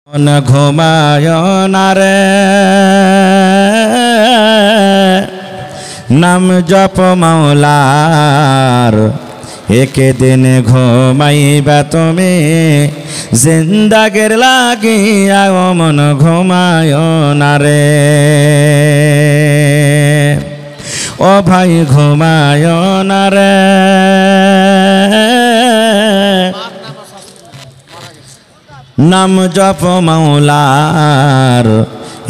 ঘুমায় না রে নাম জপ মাওলার একদিন ঘুমাইবা তুমি জিন্দাগের লাগিয়া মন ঘুমায় না রে ও ভাই ঘুমায় না রে নাম জপ মাওলার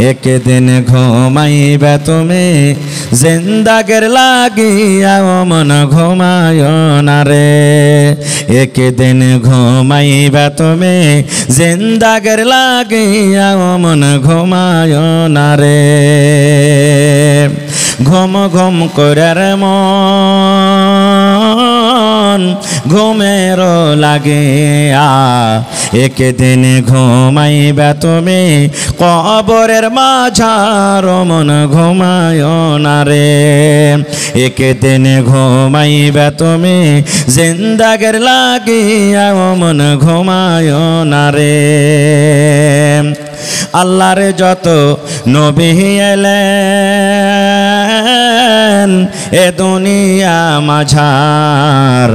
একদিন ঘুমাইবা তুমি জিন্দাগের লাগিয়া মন ঘুমায় না রে একদিন ঘুমাইবা তুমি জিন্দাগের লাগিয়া মন ঘুমায় না রে ঘুম ঘুম করার মন ঘুমের লাগিয়া একদিন ঘুমাইবা তুমি কবরের মাঝার মন ঘুমায় না রে একদিন ঘুমাইবা তুমি জিন্দাগের লাগিয়া মন ঘুমায় না রে আল্লাহর যত নবী এলেন এ দুনিয়া মাঝার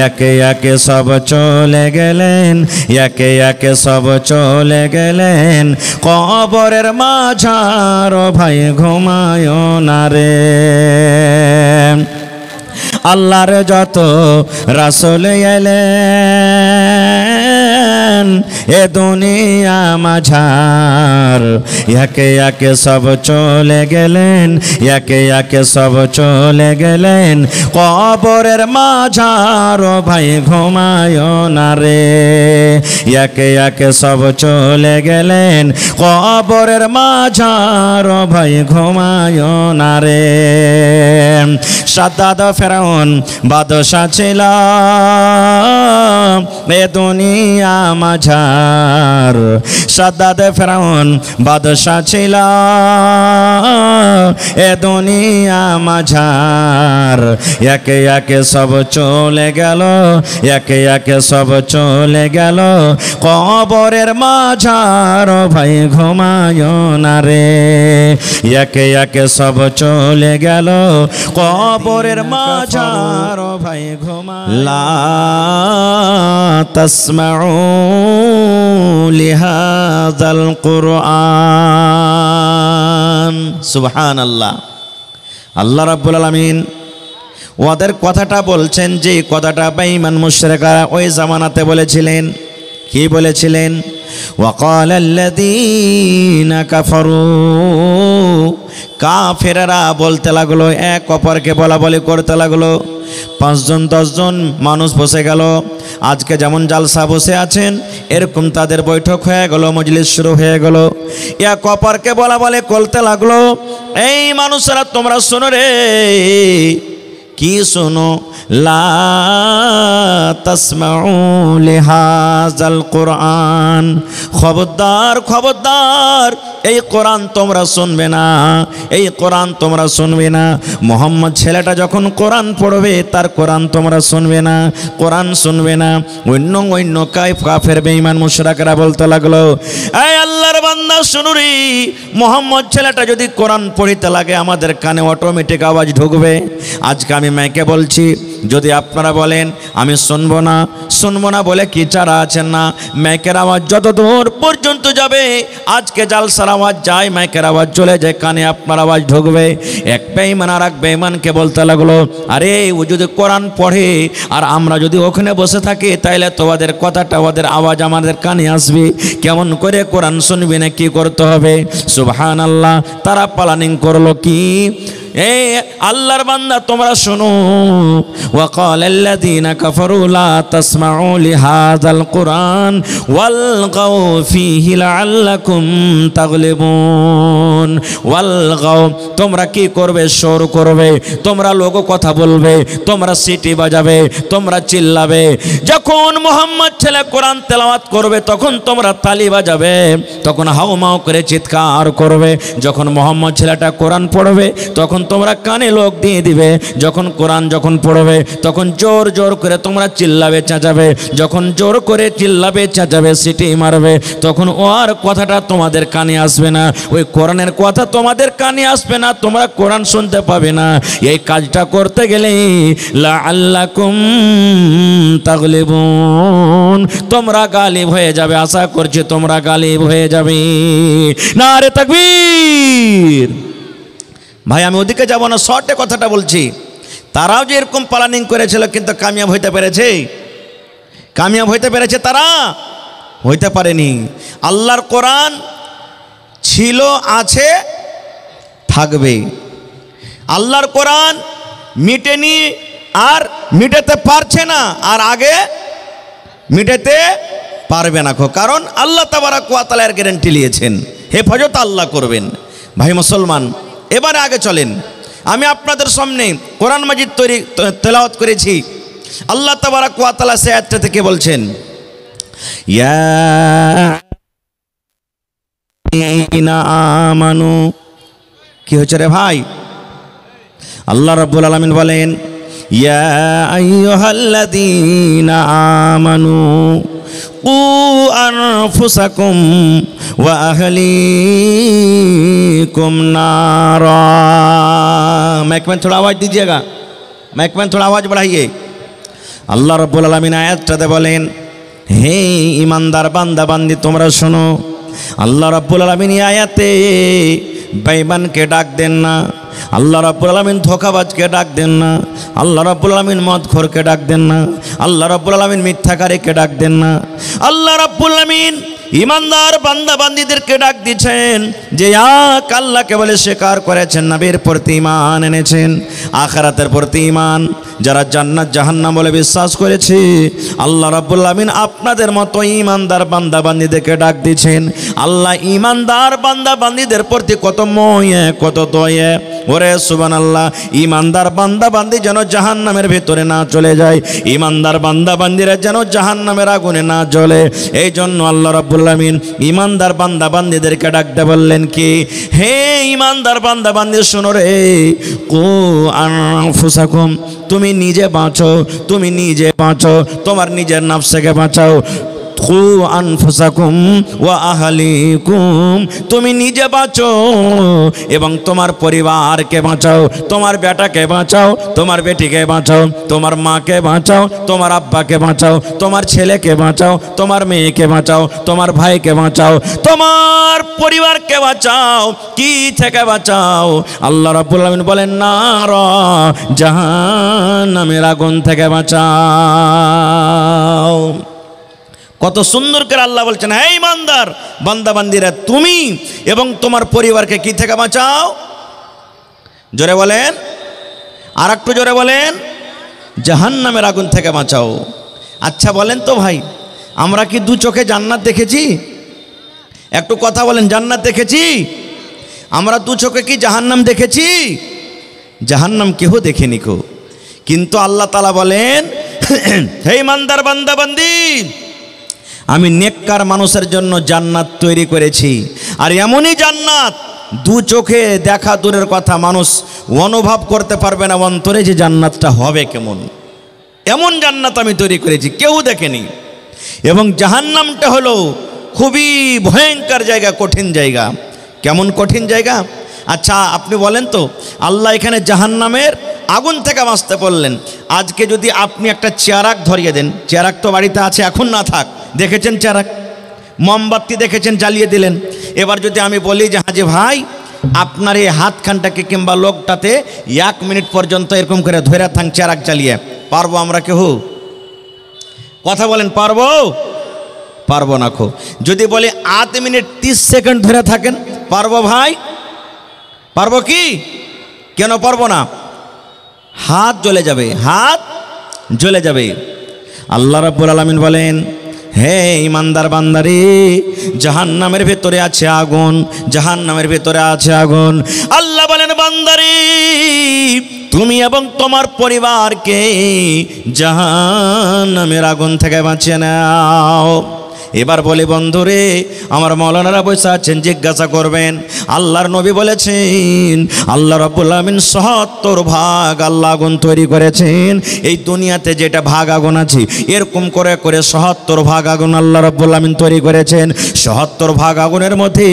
একে একে সব চলে গেলেন একে একে সব চলে গেলেন কবরের মাঝার ভাই ঘুমায় না রে আল্লাহর যত রাসূল এলেন এ দুনিয়া মাঝার একে একে সব চলে গেলেন একে একে সব চলে গেলেন কবরের মাঝার ভাই ঘুমায় না রে একে একে সব চলে গেলেন কবরের মাঝার ভাই ঘুমায় না রে সাদ্দাদ ফেরাউন বাদশা ছিল এ দুনিয়া মাঝার সাদ্দাদ ফেরাউন বাদশা ছিল এ দুনিয়া মাঝার একে একে সব চলে গেল একে একে সব চলে গেল কবরের মাঝার ভাই ঘুমায় না রে একে একে সব চলে গেল কবরের মাঝার ভাই ঘুমায় লা তাসমাউ লিহাযাল কুরআন সুবহানাল্লাহ আল্লাহ রাব্বুল আলামিন ওদের কথাটা বলছেন যে কথাটা বেঈমান মুশরিকরা ওই জামানাতে বলেছিলেন কি বলেছিলেন ওয়াকালাল্লাযীনা কাফারু কাফেররা বলতে লাগলো এক অপরকে বলাবলি করতে লাগলো 5 জন 10 জন মানুষ বসে গেল আজকে যেমন জালসা বসে আছেন এরকম তাদের বৈঠক হয়ে গেল মজলিস শুরু হয়ে গেল এক অপরকে বলাবলি করতে লাগলো এই মানুষরা তোমরা শোনো রে কি শোনো লা তাসমাউ লিহাযাল কুরআন খবরদার খবরদার এই কোরআন তোমরা শুনবে না এই কোরআন তোমরা শুনবে না মোহাম্মদ ছেলেটা যখন কোরআন পড়বে তার কোরআন তোমরা শুনবে না কোরআন শুনবে না অন্য অন্য কাফের বেঈমান মুশরিকরা বলতে লাগলো এই আল্লাহর বান্দা শুনো রে মোহাম্মদ ছেলেটা যদি কোরআন পড়িতে লাগে আমাদের কানে অটোমেটিক আওয়াজ ঢুকবে আজকে আমি মাইকে বলছি যদি আপনারা বলেন আমি শুনবো না বলে কি চারা আছেন না মাইকের আওয়াজ যত দূর পর্যন্ত যাবে আজকে জালসার আওয়াজ যায় মাইকের আওয়াজ চলে যায় কানে আপনার আওয়াজ ঢুকবে এক বেঈমান আর এক বেঈমানকে বলতে লাগলো আরে ও যদি কোরআন পড়ে আর আমরা যদি ওখানে বসে থাকি তাইলে তোমাদের কথাটা ওদের আওয়াজ আমাদের কানে আসবে কেমন করে কোরআন শুনবি না কি করতে হবে সুবহানাল্লাহ তারা প্ল্যানিং করলো কি এই আল্লাহর বান্দা তোমরা শোনো ওয়াকালাল্লাযীনা কাফারু লা তাসমাউ লিহাযাল কুরআন ওয়ালগাউ ফীহি লাআল্লাকুম তাগলিবুন ওয়ালগাউ তোমরা কি করবে শোর করবে তোমরা লোক কথা বলবে তোমরা সিটি বাজাবে তোমরা চিল্লাবে যখন মুহাম্মদ ছেলে কোরআন তেলাওয়াত করবে তখন তোমরা তালি বাজাবে তখন হাউমাউ করে চিৎকার করবে যখন মুহাম্মদ ছেলেটা কোরআন পড়বে তখন তখন তোমরা কানে লোক দিয়ে দিবে। যখন কোরআন যখন পড়বে তখন জোর জোর করে তোমরা চিল্লাবে চেঁচাবে, যখন জোর করে চিল্লাবে চেঁচাবে সিটি মারবে, তখন ওর কথাটা তোমাদের কানে আসবে না, ওই কোরআনের কথা তোমাদের কানে আসবে না, তোমরা কোরআন শুনতে পাবে না। এই কাজটা করতে গেলে লাআল্লাকুম তাগলিবুন, তোমরা গালিব হয়ে যাবে। আশা করছি তোমরা গালিব হয়ে যাবে। নারে তাকবীর। ভাই আমি ওদিকে যাব না, শর্টে কথাটা বলছি। তারাও যে এরকম প্ল্যানিং করেছিল কিন্তু কামিয়াব হইতে পেরেছে? কামিয়াব হইতে পেরেছে? তারা হইতে পারেনি। আল্লাহর কোরআন ছিল, আছে, থাকবে। আল্লাহর কোরআন মিটেনি, আর মিটাতে পারছে না, আর আগে মিটাতে পারবে না। কারণ আল্লাহ তাবারাক ওয়া তাআলা এর গ্যারান্টি নিয়েছেন, হেফাজত আল্লাহ করবেন। ভাই মুসলমান, এবারে আগে চলেন। আমি আপনাদের সামনে কোরআন মাজিদ তেলাওয়াত করেছি। আল্লাহ তাবারাক ওয়া তাআলা সে আয়াতটা থেকে বলছেন, ইয়া আইয়ুহাল্লাযীনা আমানু। কি হচ্ছে রে ভাই? আল্লাহ রাব্বুল আলামিন বলেন, ইয়া আইয়ুহাল্লাযীনা আমানু কু আনফুসাকুম ওয়া আহলিকুম নারা। माइक में थोड़ा आवाज दीजिएगा, माइक में थोड़ा आवाज बढ़ाइए। আল্লাহ রাব্বুল আলামিন আয়াতটাতে বলেন, হে ঈমানদার বান্দা বান্দি তোমরা শোনো। আল্লাহ রাব্বুল আলামিন এই আয়াতে বেঈমানকে ডাক দেন না, আল্লাহ রাব্বুল আলামিন ধোঁকাবাজকে ডাক দেন না, আল্লাহ রাব্বুল আলামিন মদখোরকে ডাক দেন না, আল্লাহ রাব্বুল আলামিন মিথ্যাকারীকে ডাক দেন না। আল্লাহ রাব্বুল আলামিন ইমানদার বান্দা বান্দীদেরকে ডাক দিচ্ছেন যে এক আল্লাহকে বলে স্বীকার করেছেন, নবীর প্রতি ঈমান এনেছেন, আখিরাতের প্রতি ঈমান, যারা জান্নাত জাহান্নাম বলে বিশ্বাস করেছে। আল্লাহ রাব্বুল আলামিন আপনাদের মতো ইমানদার বান্দা বান্দীদেরকে ডাক দিচ্ছেন। আল্লাহ ইমানদার বান্দা বান্দীদের প্রতি কত ময়ে, কত দয়ে। ওরে সুবহানাল্লাহ, ইমানদার বান্দা বান্দি যেন জাহান্নামের ভিতরে না চলে যায়, ইমানদার বান্দা বান্দিরা যেন জাহান্নামের আগুনে না জ্বলে। এই জন্য আল্লাহ রাব্বুল আলামিন ইমানদার বান্দা বান্দীদেরকে ডাকতে বললেন কি, হে ইমানদার বান্দা বান্দি শোনো রে, কু আনফুসাকুম, তুমি নিজে বাঁচো, তুমি নিজে বাঁচো, তোমার নিজের নফসকে বাঁচাও। কু আনফুসাকুম ওয়া আহলিকুম, তুমি নিজে বাঁচো এবং তোমার পরিবারকে বাঁচাও, তোমার বেটাকে বাঁচাও, তোমার বেটিকে বাঁচাও, তোমার মাকে বাঁচাও, তোমার আব্বাকে বাঁচাও, তোমার ছেলেকে বাঁচাও, তোমার মেয়েকে বাঁচাও, তোমার ভাইকে বাঁচাও, তোমার পরিবারকে বাঁচাও। কি থেকে বাঁচাও? আল্লাহ রাব্বুল আলামিন বলেন, নার, জাহান্নামের আগুন থেকে বাঁচাও। কত সুন্দর করে আল্লাহ বলছেন, হে ইমানদার বান্দা বান্দিরা, তুমি এবং তোমার পরিবারকে কি থেকে বাঁচাও? জোরে বলেন, আর একটু জোরে বলেন, জাহান্নামের আগুন থেকে বাঁচাও। আচ্ছা বলেন তো ভাই, আমরা কি দু চোখে জান্নাত দেখেছি? একটু কথা বলেন, জান্নাত দেখেছি? আমরা দু চোখে কি জাহান্নাম দেখেছি? জাহান্নাম কেহ দেখেনি কো। কিন্তু আল্লাহ তাআলা বলেন, হে ইমানদার বান্দা বান্দি, আমি নেককার মানুষের জন্য জান্নাত তৈরি করেছি। আর এমনই জান্নাত দু চোখে দেখা দূরের কথা, মানুষ অনুভব করতে পারবে না অন্তরে যে জান্নাতটা হবে কেমন। এমন জান্নাত আমি তৈরি করেছি, কেউ দেখেনি। এবং জাহান্নামটা হলো খুবই ভয়ঙ্কর জায়গা, কঠিন জায়গা। কেমন কঠিন জায়গা? আচ্ছা আপনি বলেন তো, আল্লাহ এখানে জাহান্নামের আগুন থেকে বাঁচতে বললেন। আজকে যদি আপনি একটা চেরাক ধরিয়ে দেন, চেরাক তো বাড়িতে আছে, এখন না থাক, দেখেছেন চেরাক, মোমবাতি দেখেছেন, জ্বালিয়ে দিলেন। এবার যদি আমি বলি যে হাজি ভাই, আপনার এই হাতখানটাকে কিংবা লোকটাতে 1 মিনিট পর্যন্ত এরকম করে ধরে থাক চেরাক জ্বালিয়ে, পারবো আমরা কেউ? কথা বলেন, পারবো? পারবো না খো। যদি বলি 8 মিনিট 30 সেকেন্ড ধরে থাকেন, পারবো ভাই? পারবো কি? কেন পারবো না? হাত জ্বলে যাবে, হাত জ্বলে যাবে। আল্লাহ রাব্বুল আলামিন বলেন, হে ইমানদার বান্দারে, জাহান্নামের ভেতরে আছে আগুন, জাহান্নামের ভেতরে আছে আগুন। আল্লাহ বলেন, বান্দারে তুমি এবং তোমার পরিবারকে জাহান্নামের আগুন থেকে বাঁচিয়ে নাও। এবার বলি বন্ধুরে, আমার মাওলানারা বসে আছেন, জিজ্ঞাসা করবেন। আল্লাহর নবী বলেছেন আল্লাহ রাব্বুল আমিন ৭০ ভাগ আল্লাহ আগুন তৈরি করেছেন। এই দুনিয়াতে যেটা ভাগ আগুন আছে এরকম করে করে ৭০ ভাগ আগুন আল্লাহ রাব্বুল আমিন তৈরি করেছেন। ৭০ ভাগ আগুনের মধ্যে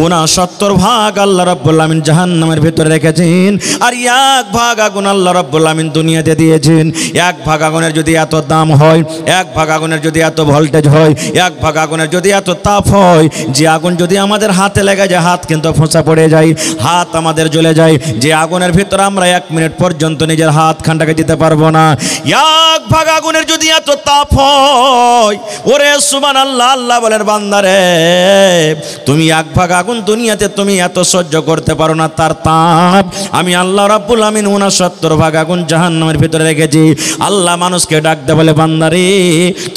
৬৯ ভাগ আল্লাহ রাব্বুল আমিন জাহান্নামের ভিতরে রেখেছেন। আর ১ ভাগ আগুন আল্লাহ রাব্বুল আমিন দুনিয়াতে দিয়েছেন। ১ ভাগ আগুনের যদি এত দাম হয়, ১ ভাগ আগুনের যদি এত ভোল্টেজ হয়, ১ ভাগ আগুনের যদি এত তাপ হয়, যে আগুন যদি আমাদের হাতে লেগে যায় হাত কিন্তু ফোঁসা পড়ে যায়, হাত আমাদের জ্বলে যায়। যে আগুনের ভিতরে আমরা ১ মিনিট পর্যন্ত নিজের হাত খানটাকে দিতে পারবো না। ১ ভাগ আগুনের যদি এত তাপ হয়, ওরে সুবহানাল্লাহ, আল্লাহ বলেন বান্দারে তুমি ১ ভাগ আগুন দুনিয়াতে তুমি এত সহ্য করতে পারো না, তার তাপ আমি আল্লাহ রাব্বুল আমিন ৬৯ ভাগ আগুন জাহান্নামের ভিতরে রেখেছি। আল্লাহ মানুষকে ডাকতে বলে বান্দারে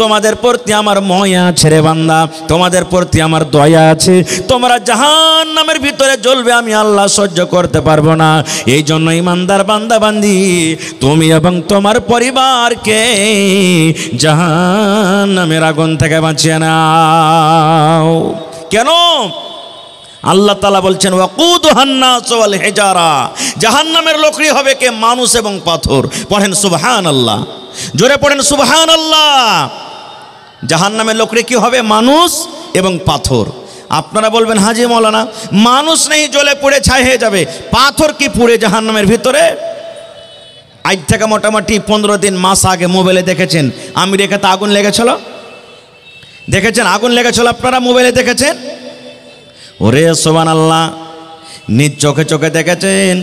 তোমাদের প্রতি আমার ময়া আছে রে বান্দা, তোমাদের প্রতি আমার দয়া আছে, তোমরা জাহান্নামের ভিতরে জ্বলবে আমি আল্লাহ সহ্য করতে পারবো না। এই জন্য ইমানদার বান্দা বান্দি তুমি এবং তোমার পরিবারকে জাহান্নামের আগুন থেকে বাঁচিয়ে নাও। কেন? আল্লাহ তাআলা বলছেন ওয়াকুদুহান নাস ওয়াল হিজারা, জাহান্নামের লোকরি হবে কে? মানুষ এবং পাথর। পড়েন সুবহানাল্লাহ, জোরে পড়েন সুবহানাল্লাহ। জাহান্নামের লোকরি কি হবে? মানুষ এবং পাথর। আপনারা বলবেন হাজি মৌলানা মানুষ নেই জ্বলে পুড়ে ছাই হয়ে যাবে, পাথর কি পুড়ে জাহান্নামের ভিতরে? আজ থেকে মোটামুটি 15 দিন মাস আগে মোবাইলে দেখেছেন আমেরিকাতে আগুন লেগেছিল, দেখেছেন আগুন লেগেছিল, আপনারা মোবাইলে দেখেছেন। ওরে সুবহানাল্লাহ, নিজ চোখে চোখে দেখেছেন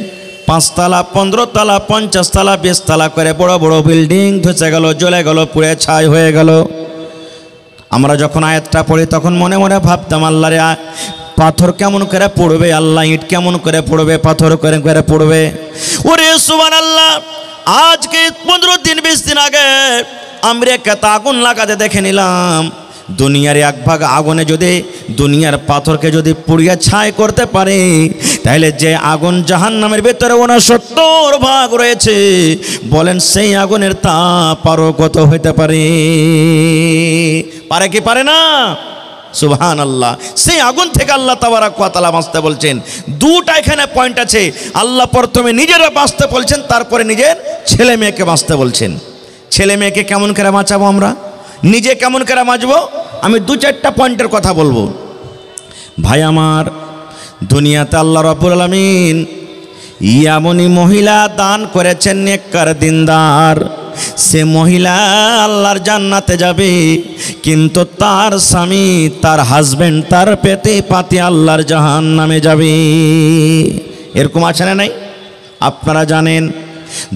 5 তলা 15 তলা 50 তলা 20 তলা করে বড় বড় বিল্ডিং ধসে গেল, জ্বলে গেল, পুড়ে ছাই হয়ে গেল। আমরা যখন আয়াতটা পড়ি তখন মনে মনে ভাবতাম আল্লাহরে পাথর কেমন করে পড়বে, আল্লাহ ইট কেমন করে পড়বে, পাথর করে করে পড়বে। ওরে সুবহানাল্লাহ, আজকে 15 দিন 20 দিন আগে আমেরিকাতে আগুন লাগাতে দেখে নিলাম। দুনিয়ার 1 ভাগ আগুনে যদি দুনিয়ার পাথরকে যদি পুড়িয়ে ছাই করতে পারে, তাহলে যে আগুন জাহান্নামের ভেতরে ৬৯ ভাগ রয়েছে, বলেন সেই আগুনের তাপ আরো কত হইতে পারে? পারে কি পারে না? সুবহানাল্লাহ। সেই আগুন থেকে আল্লাহ তাবারাক ওয়া তাআলা বাঁচতে বলছেন। দুটা এখানে পয়েন্ট আছে। আল্লাহ প্রথমে নিজেরা বাঁচতে বলছেন, তারপরে নিজের ছেলে মেয়েকে বাঁচতে বলছেন। ছেলে মেয়েকে কেমন করে বাঁচাবো আমরা, নিজে কেমন করে বাঁচবো, আমি 2-4টা পয়েন্টের কথা বলবো। ভাই আমার, দুনিয়াতে আল্লাহ রাব্বুল আলামিন এমনই মহিলা দান করেছেন নেককার দিনদার, সে মহিলা আল্লাহর জান্নাতে যাবে, কিন্তু তার স্বামী তার হাজবেন্ড তার পেতে পাতে আল্লাহর জাহান্নামে যাবে। এরকম আছে না নাই? আপনারা জানেন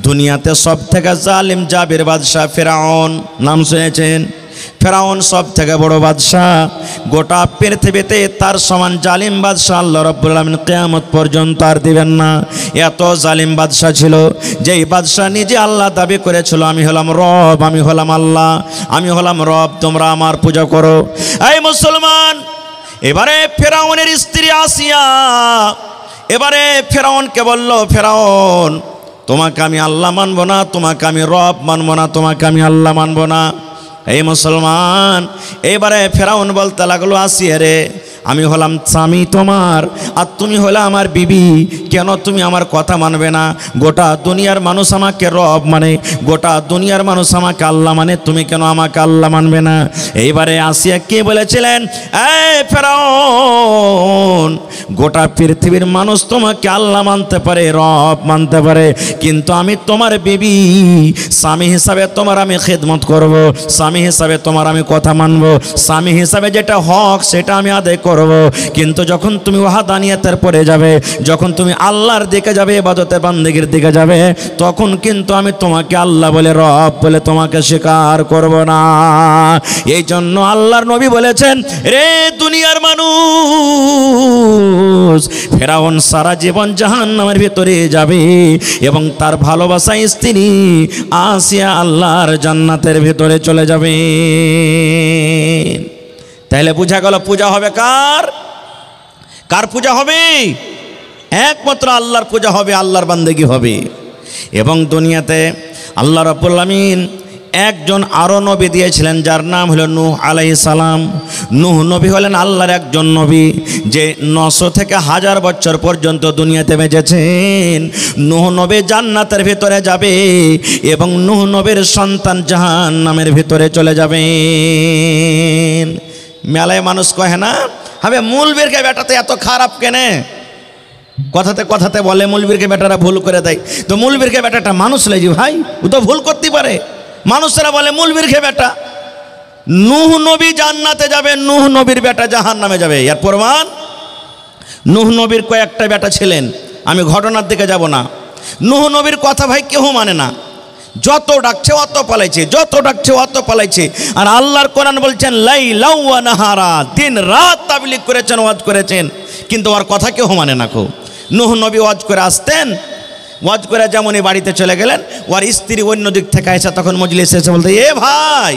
দুনিয়াতে সব থেকে জালিম জাবির বাদশাহ ফেরাউন, নাম শুনেছেন? ফেরাউন সব থেকে বড় বাদশাহ, গোটা পৃথিবীতে তার সমান জালিম বাদশাহ আল্লাহ রাব্বুল আলামিন কিয়ামত পর্যন্ত আর দিবেন না। এত জালিম বাদশাহ ছিল, যেই বাদশাহ নিজে আল্লাহ দাবি করেছিল আমি হলাম রব, আমি হলাম আল্লাহ, আমি হলাম রব, তোমরা আমার পূজা করো। এই মুসলমান, এবারে ফেরাউনের স্ত্রী আসিয়া এবারে ফেরাউনকে বলল, ফেরাউন তোমাকে আমি আল্লাহ মানবো না, তোমাকে আমি রব মানবো না, তোমাকে আমি আল্লাহ মানবো না। এই মুসলমান, এবারে ফেরাউন বলতে লাগলো আসিয়া রে, আমি হলাম স্বামী তোমার আর তুমি হলে আমার বিবি, কেন তুমি আমার কথা মানবে না? গোটা দুনিয়ার মানুষ আমাকে রব মানে, গোটা দুনিয়ার মানুষ আমাকে আল্লাহ মানে, তুমি কেন আমাকে আল্লাহ মানবে না? এইবারে আসিয়া কে বলেছিলেন, এই ফেরাউন, গোটা পৃথিবীর মানুষ তোমাকে আল্লাহ মানতে পারে, রব মানতে পারে, কিন্তু আমি তোমার বিবি, স্বামী হিসাবে তোমার আমি খেদমত করব, স্বামী হিসাবে তোমার আমি কথা মানব, স্বামী হিসাবে যেটা হক সেটা আমি আদায় করব। কিন্তু যখন তুমি ওয়াহদানিয়াতের পরে যাবে, যখন তুমি আল্লাহর দিকে যাবে, ইবাদতের বান্দেগীর দিকে যাবে, তখন কিন্তু আমি তোমাকে আল্লাহ বলে রব বলে তোমাকে স্বীকার করব না। এই জন্য আল্লাহর নবী বলেছেন, রে দুনিয়ার মানুষ, ফেরাউন সারা জীবন জাহান্নামের ভিতরে যাবে এবং তার ভালোবাসা স্ত্রী আসিয়া আল্লাহর জান্নাতের ভিতরে চলে যাবে। তাহলে বুঝা গেল পূজা হবে কার? কার পূজা হবে? একমাত্র আল্লাহর পূজা হবে, আল্লাহর বান্দেগী হবে। এবং দুনিয়াতে আল্লাহ রাব্বুল আলামিন একজন আরও নবী দিয়েছিলেন, যার নাম হলো নূহ আলাইহিস সালাম। নূহ নবী হলেন আল্লাহর একজন নবী, যে 900 থেকে 1000 বছর পর্যন্ত দুনিয়াতে বেঁচেছেন। নূহ নবী জান্নাতের ভিতরে যাবে এবং নূহ নবীর সন্তান জাহান্নামের ভিতরে চলে যাবেন। মেলায় মানুষ কহে না, হবে মূলবীরকে বেটাতে এত খারাপ কেনে? কথাতে কথাতে বলে মূলবীরকে বেটারা ভুল করে দেয়। তো মূলবীরকে বেটাটা মানুষ লেজি ভাই, ও তো ভুল করতে পারে। মানুষেরা বলে মূলবীরকে বেটা। নূহ নবী জান্নাতে যাবে, নূহ নবীর বেটা জাহান্নামে যাবে। এর প্রমাণ, নূহ নবীর কয়েকটা বেটা ছিলেন, আমি ঘটনার দিকে যাব না। নূহ নবীর কথা ভাই কেউ মানে না, যত ডাকছে অত পালাইছে, যত ডাকছে অত পালাইছে। আর আল্লাহর কোরআন বলছেন লাইলা ওয়া নাহারা, দিন রাত তাবলীগ করেছেন, ওয়াজ করেছেন, কিন্তু ওর কথা কেউ মানে না। নূহ নবী ওয়াজ করে আসতেন, ওয়াজ করে যেমনই বাড়িতে চলে গেলেন, ওর স্ত্রী অন্য দিক থেকে এসে তখন মজলিসে এসে বলতে, এ ভাই,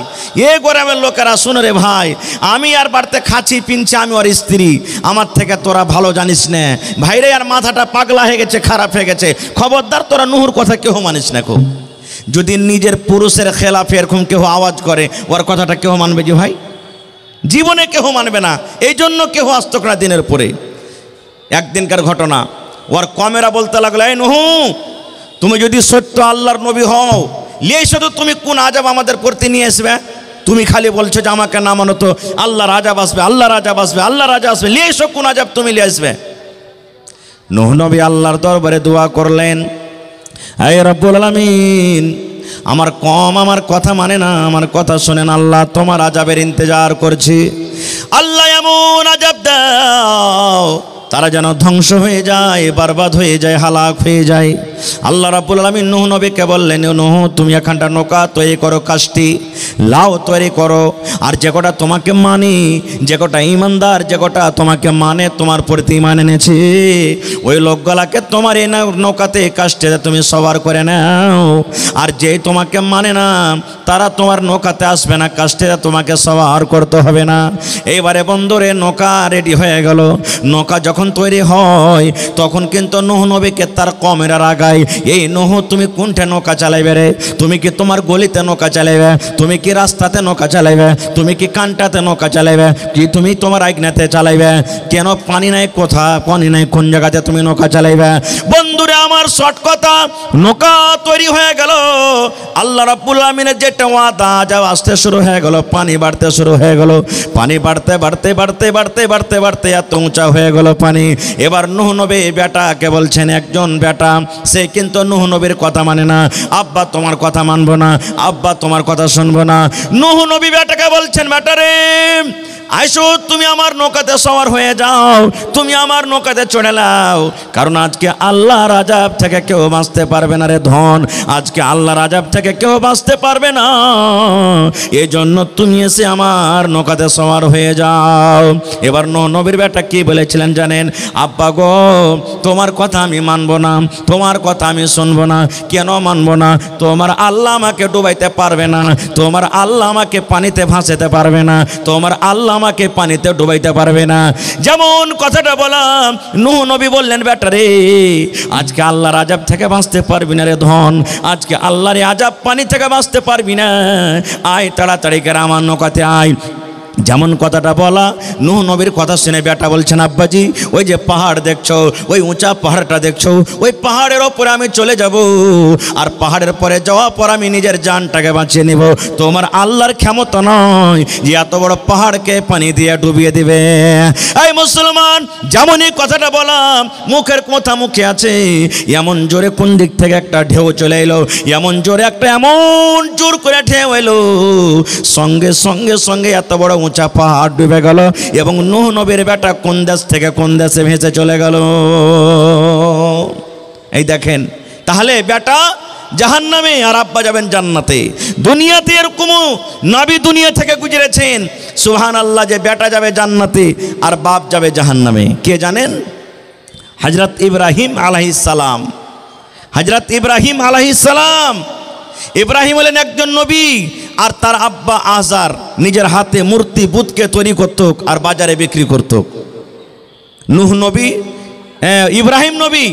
এ গ্রামের লোকেরা শুনে রে ভাই, আমি আর বাড়িতে খাচ্ছি পিনছি, আমি ওর স্ত্রী, আমার থেকে তোরা ভালো জানিস না ভাইরে, আর মাথাটা পাগলা হয়ে গেছে, খারাপ হয়ে গেছে, খবরদার তোরা নূহর কথা কেউ মানিস না। যদি নিজের পুরুষের খেলাফে এরকম কেউ আওয়াজ করে, ওর কথাটা কেউ মানবে যে ভাই? জীবনে কেউ মানবে না। এই জন্য কেউ আসতো না দিনের পরে। একদিনকার ঘটনা, ওর কমেরা বলতে লাগলো, এই নূহ, তুমি যদি সত্য আল্লাহর নবী হও, লিয়ে এসো তো, তুমি কোন আযাব আমাদের প্রতি নিয়ে আসবে? তুমি খালি বলছো যে আমাকে না মানো তো আল্লাহর আযাব আসবে, আল্লাহর আযাব আসবে, আল্লাহর আযাব আসবে, লিয়ে এসো, কোন আযাব তুমি লিয়ে আসবে? নূহ নবী আল্লাহর দরবারে দোয়া করলেন, হে রব্বুল আলামিন, আমার কম আমার কথা মানে না, আমার কথা শোনেন আল্লাহ, তোমার আযাবের ইন্তজার করছি। আল্লাহ এমন আযাব দাও তারা যেন ধ্বংস হয়ে যায়, বরবাদ হয়ে যায়, হালাক হয়ে যায়। আল্লাহ রাব্বুল আলামিন নূহ নবীকে বললেন, নূহ, তুমি এখানটা নৌকা তৈরি করো, কাষ্টি লাউ তৈরি করো, আর যে কটা তোমাকে মানি, যে কটা ইমানদার, যে কটা তোমাকে মানে, তোমার প্রতি ঈমান এনেছে, ওই লোকগুলাকে তোমার এই নৌকাতে কাষ্টিতে তুমি সবার করে নাও। আর যেই তোমাকে মানে না, তারা তোমার নৌকাতে আসবে না, কাষ্টিতে তোমাকে সবার করতে হবে না। এইবারে বন্ধুরে নৌকা রেডি হয়ে গেল। নৌকা যখন তৈরি হয় তখন কিন্তু নূহ নবীকে তার কমেরা রাগায়, এই নূহ, তুমি কোনটা নৌকা চালাইবে রে? তুমি কি তোমার গলিতে নৌকা চালাইবে? তুমি কি রাস্তাতে নৌকা চালাইবে? তুমি কি কানটাতে নৌকা চালাইবে? কি তুমি তোমার আইগনাতে চালাইবে? কেন পানি নাই, কোথা পানি নাই, কোন জায়গাতে তুমি নৌকা চালাইবে? বন্ধুরে আমার শর্ট কথা, নৌকা তৈরি হয়ে গেল। আল্লাহ রাব্বুল আলামিনের যেটা ওয়াদা, যা আসতে শুরু হয়ে গেল, পানি বাড়তে শুরু হয়ে গেল, পানি বাড়তে বাড়তে বাড়তে বাড়তে বাড়তে বাড়তে এত উঁচা হয়ে গেল পানি। এবার নূহ নবী বেটাকে বলছেন, একজন বেটা, সে কিন্তু নূহ নবীর কথা মানে না, আব্বা তোমার কথা মানবো না, আব্বা তোমার কথা শুনবো না। নূহ নবী বেটাকে বলছেন, বেটারে আইসো, তুমি আমার নৌকাতে সওয়ার হয়ে যাও, তুমি আমার নৌকাতে চড়ে নাও, কারণ আজকে আল্লাহর আযাব থেকে কেউ বাঁচতে পারবে না রে ধন, আজকে আল্লাহর আযাব থেকে কেউ বাঁচতে পারবে না, এই জন্য তুমি এসে আমার নৌকাতে সওয়ার হয়ে যাও। এবার নূহ নবীর বেটা কি বলেছিলেন জানেন? আব্বা গো, তোমার কথা আমি মানবো না, তোমার কথা আমি শুনবো না। কেন মানবো না? তোমার আল্লাহ আমাকে ডুবাইতে পারবে না, তোমার আল্লাহ আমাকে পানিতে ভাসাতে পারবে না, তোমার আল্লাহ আমাকে পানিতে ডুবাইতে পারবে না। যেমন কথাটা বললাম, নূহ নবী বললেন, বেটারে আজকে আল্লাহর আযাব থেকে বাঁচতে পারবি না রে ধন, আজকে আল্লাহর আযাব পানি থেকে বাঁচতে পারবি না, আয় তাড়াতাড়ি করে আমার নৌকাতে আয়। যেমন কথাটা বলা, নূহ নবীর কথা শুনে বেটা বলছেন, আব্বাজি ওই যে পাহাড় দেখছো, ওই উঁচা পাহাড়টা দেখছো, ওই পাহাড়ের ওপরে আমি চলে যাব, আর পাহাড়ের পরে যাওয়ার পর আমি নিজের জানটাকে বাঁচিয়ে নেব। তোমার আল্লাহর ক্ষমতা নয় যে এত বড় পাহাড়কে পানি দিয়ে ডুবিয়ে দিবে। এই মুসলমান, যেমনই কথাটা বললাম, মুখের কথা মুখে আছে, এমন জোরে কোন দিক থেকে একটা ঢেউ চলে এলো, এমন জোরে একটা, এমন জোর করে ঢেউ এলো, সঙ্গে সঙ্গে সঙ্গে এত বড় উঁচা পাহাড় ডুবে গেল, এবং নূহ নবীর বেটা কোন দেশ থেকে কোন দেশে ভেসে চলে গেল। এই দেখেন, তাহলে বেটা জাহান্নামে আর আব্বা যাবেন জান্নাতে। দুনিয়াতে এরকম নবী দুনিয়া থেকে গুজরেছেন, সুবহানাল্লাহ, যে বেটা যাবে জান্নাতে আর বাপ যাবে জাহান্নামে। কে জানেন? হযরত ইব্রাহিম আলাইহিস সালাম। হযরত ইব্রাহিম আলাইহিস সালাম, ইব্রাহিম হলেন একজন নবী, আর তার আব্বা আজার নিজের হাতে মূর্তি বুতকে তৈরি করত আর বাজারে বিক্রি করত। নূহ নবী, ইব্রাহিম নবী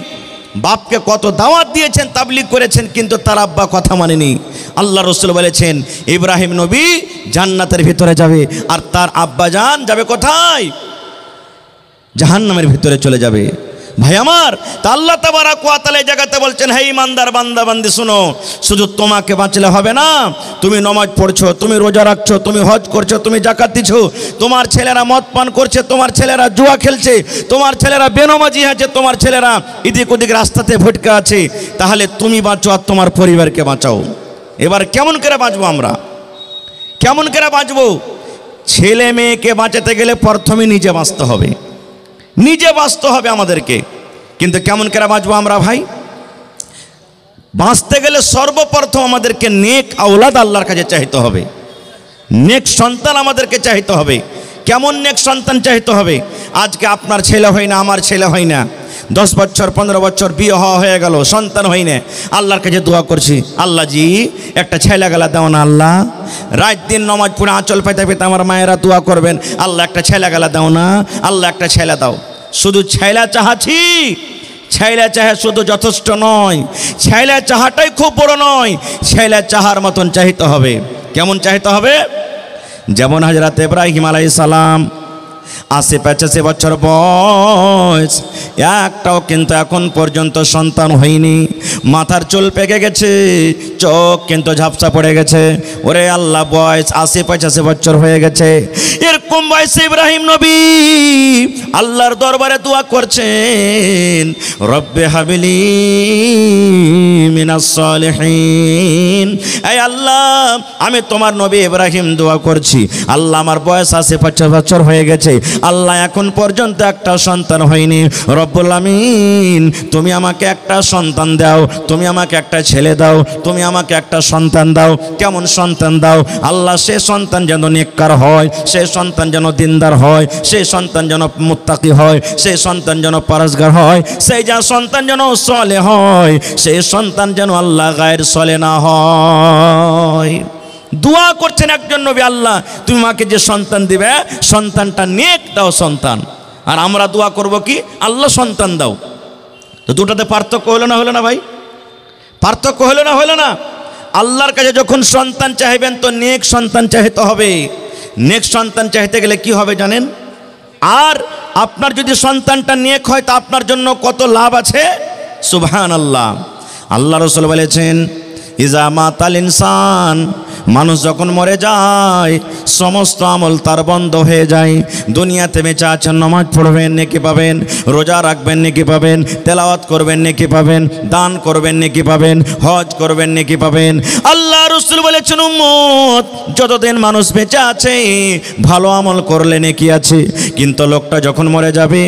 বাপকে কত দাওয়াত দিয়েছেন, তাবলীগ করেছেন, কিন্তু তার আব্বা কথা মানেনি। আল্লাহ রসুল বলেছেন ইব্রাহিম নবী জান্নাতের ভিতরে যাবে, আর তার আব্বা জান যাবে কোথায়? জাহান্নামের ভিতরে চলে যাবে। ভাই আমার, তা আল্লাহ তাবারক ওয়া তাআলা এই জায়গাতে বলছেন, হে ইমানদার বান্দা বান্দি শুনো, শুধু তোমাকে বাঁচলে হবে না। তুমি নামাজ পড়ছো, তুমি রোজা রাখছো, তুমি হজ করছো, তুমি যাকাত দিছো, তোমার ছেলেরা মদ পান করছে, তোমার ছেলেরা জুয়া খেলছে, তোমার ছেলেরা বেনামাজি আছে, তোমার ছেলেরা এদিক ওদিক রাস্তাতে ভটকে আছে, তাহলে তুমি বাঁচো আর তোমার পরিবারকে বাঁচাও। এবার কেমন করে বাঁচবো আমরা? কেমন করে বাঁচবো? ছেলে মেয়েকে বাঁচাতে গেলে প্রথমে নিজে বাঁচতে হবে, নিজে বাঁচতে হবে আমাদেরকে। কিন্তু কেমন করে বাঁচবো আমরা ভাই? বাঁচতে গেলে সর্বপ্রথম আমাদেরকে নেক আওলাদ আল্লাহর কাছে চাইতে হবে, নেক সন্তান আমাদেরকে চাইতে হবে। কেমন নেক সন্তান চাইতে হবে? আজকে আপনার ছেলে হয় না, আমার ছেলে হয় না, 10 বছর 15 বছর বিয়ে হয়ে গেল, সন্তান হয় না, আল্লাহর কাছে দোয়া করছি, আল্লাহ জি একটা ছেলে গেলা দাও না আল্লাহ। রাত দিন নামাজ পড়ে আঁচল পেতে পেতে আমার মায়েরা দোয়া করবেন, আল্লাহ একটা ছেলে গেলা দাও না, আল্লাহ একটা ছেলে দাও। শুধু ছেলে চাহাছি, ছেলে চাহে শুধু যথেষ্ট নয়, ছেলে চাহাটাই খুব বড় নয়, ছেলে চাহার মতন চাইতে হবে। কেমন চাইতে হবে? যেমন হযরত ইব্রাহিম আলাইহিস সালাম 80-85 বছর বয়স, একটাও কিন্তু এখন পর্যন্ত সন্তান হয়নি, মাথার চুল পেকে গেছে, চোখ কিন্তু ঝাপসা পড়ে গেছে। ওরে আল্লাহ, বয়স 80-85 বছর হয়ে গেছে, এরকম বয়সে ইব্রাহিম নবী আল্লাহর দরবারে দোয়া করছেন, রব্বে হাবিলি মিনাস সালিহিন। এই আল্লাহ, আমি তোমার নবী ইব্রাহিম দোয়া করছি, আল্লাহ আমার বয়স 80-85 বছর হয়ে গেছে, আল্লাহ এখন পর্যন্ত একটা সন্তান হয়নি, রব্বুল আমিন তুমি আমাকে একটা সন্তান দাও, তুমি আমাকে একটা ছেলে দাও, তুমি আমাকে একটা সন্তান দাও। কেমন সন্তান দাও আল্লাহ? সে সন্তান যেন নেককার হয়, সে সন্তান যেন দিনদার হয়, সে সন্তান যেন মুত্তাকি হয়, সে সন্তান যেন পরহেজগার হয়, সেই যা সন্তান যেন সলে হয়, সেই সন্তান যেন আল্লাহ গায়ের সলে না হয়। দোয়া করছেন একজন নবী, আল্লাহ তুমি আমাকে যে সন্তান দিবে সন্তানটা নেক দাও সন্তান। আর আমরা দোয়া করব কি? আল্লাহ সন্তান দাও। তো দুটাতে পার্থক্য হলো না? হলো না ভাই? পার্থক্য হলো না? হলো না? আল্লাহর কাছে যখন সন্তান চাইবেন তো নেক সন্তান চাইতে হবে। নেক সন্তান চাইতে গেলে কি হবে জানেন? আর আপনার যদি সন্তানটা নেক হয় তা আপনার জন্য কত লাভ আছে, সুবহানাল্লাহ। আল্লাহ রাসূল বলেছেন, ইজা মাতাল ইনসান, মানুষ যখন মরে যায় সমস্ত আমল তার বন্ধ হয়ে যায়। দুনিয়াতে বেঁচে আছেন, নামাজ পড়বেন নেকি পাবেন, রোজা রাখবেন নেকি পাবেন, তেলাওয়াত করবেন নেকি পাবেন, দান করবেন নেকি পাবেন, হজ করবেন নেকি পাবেন। আল্লাহ রাসূল বলেছেন, উম্মত যতদিন মানুষ বেঁচে আছে ভালো আমল করলে নেকি আছে, কিন্তু লোকটা যখন মরে যাবে,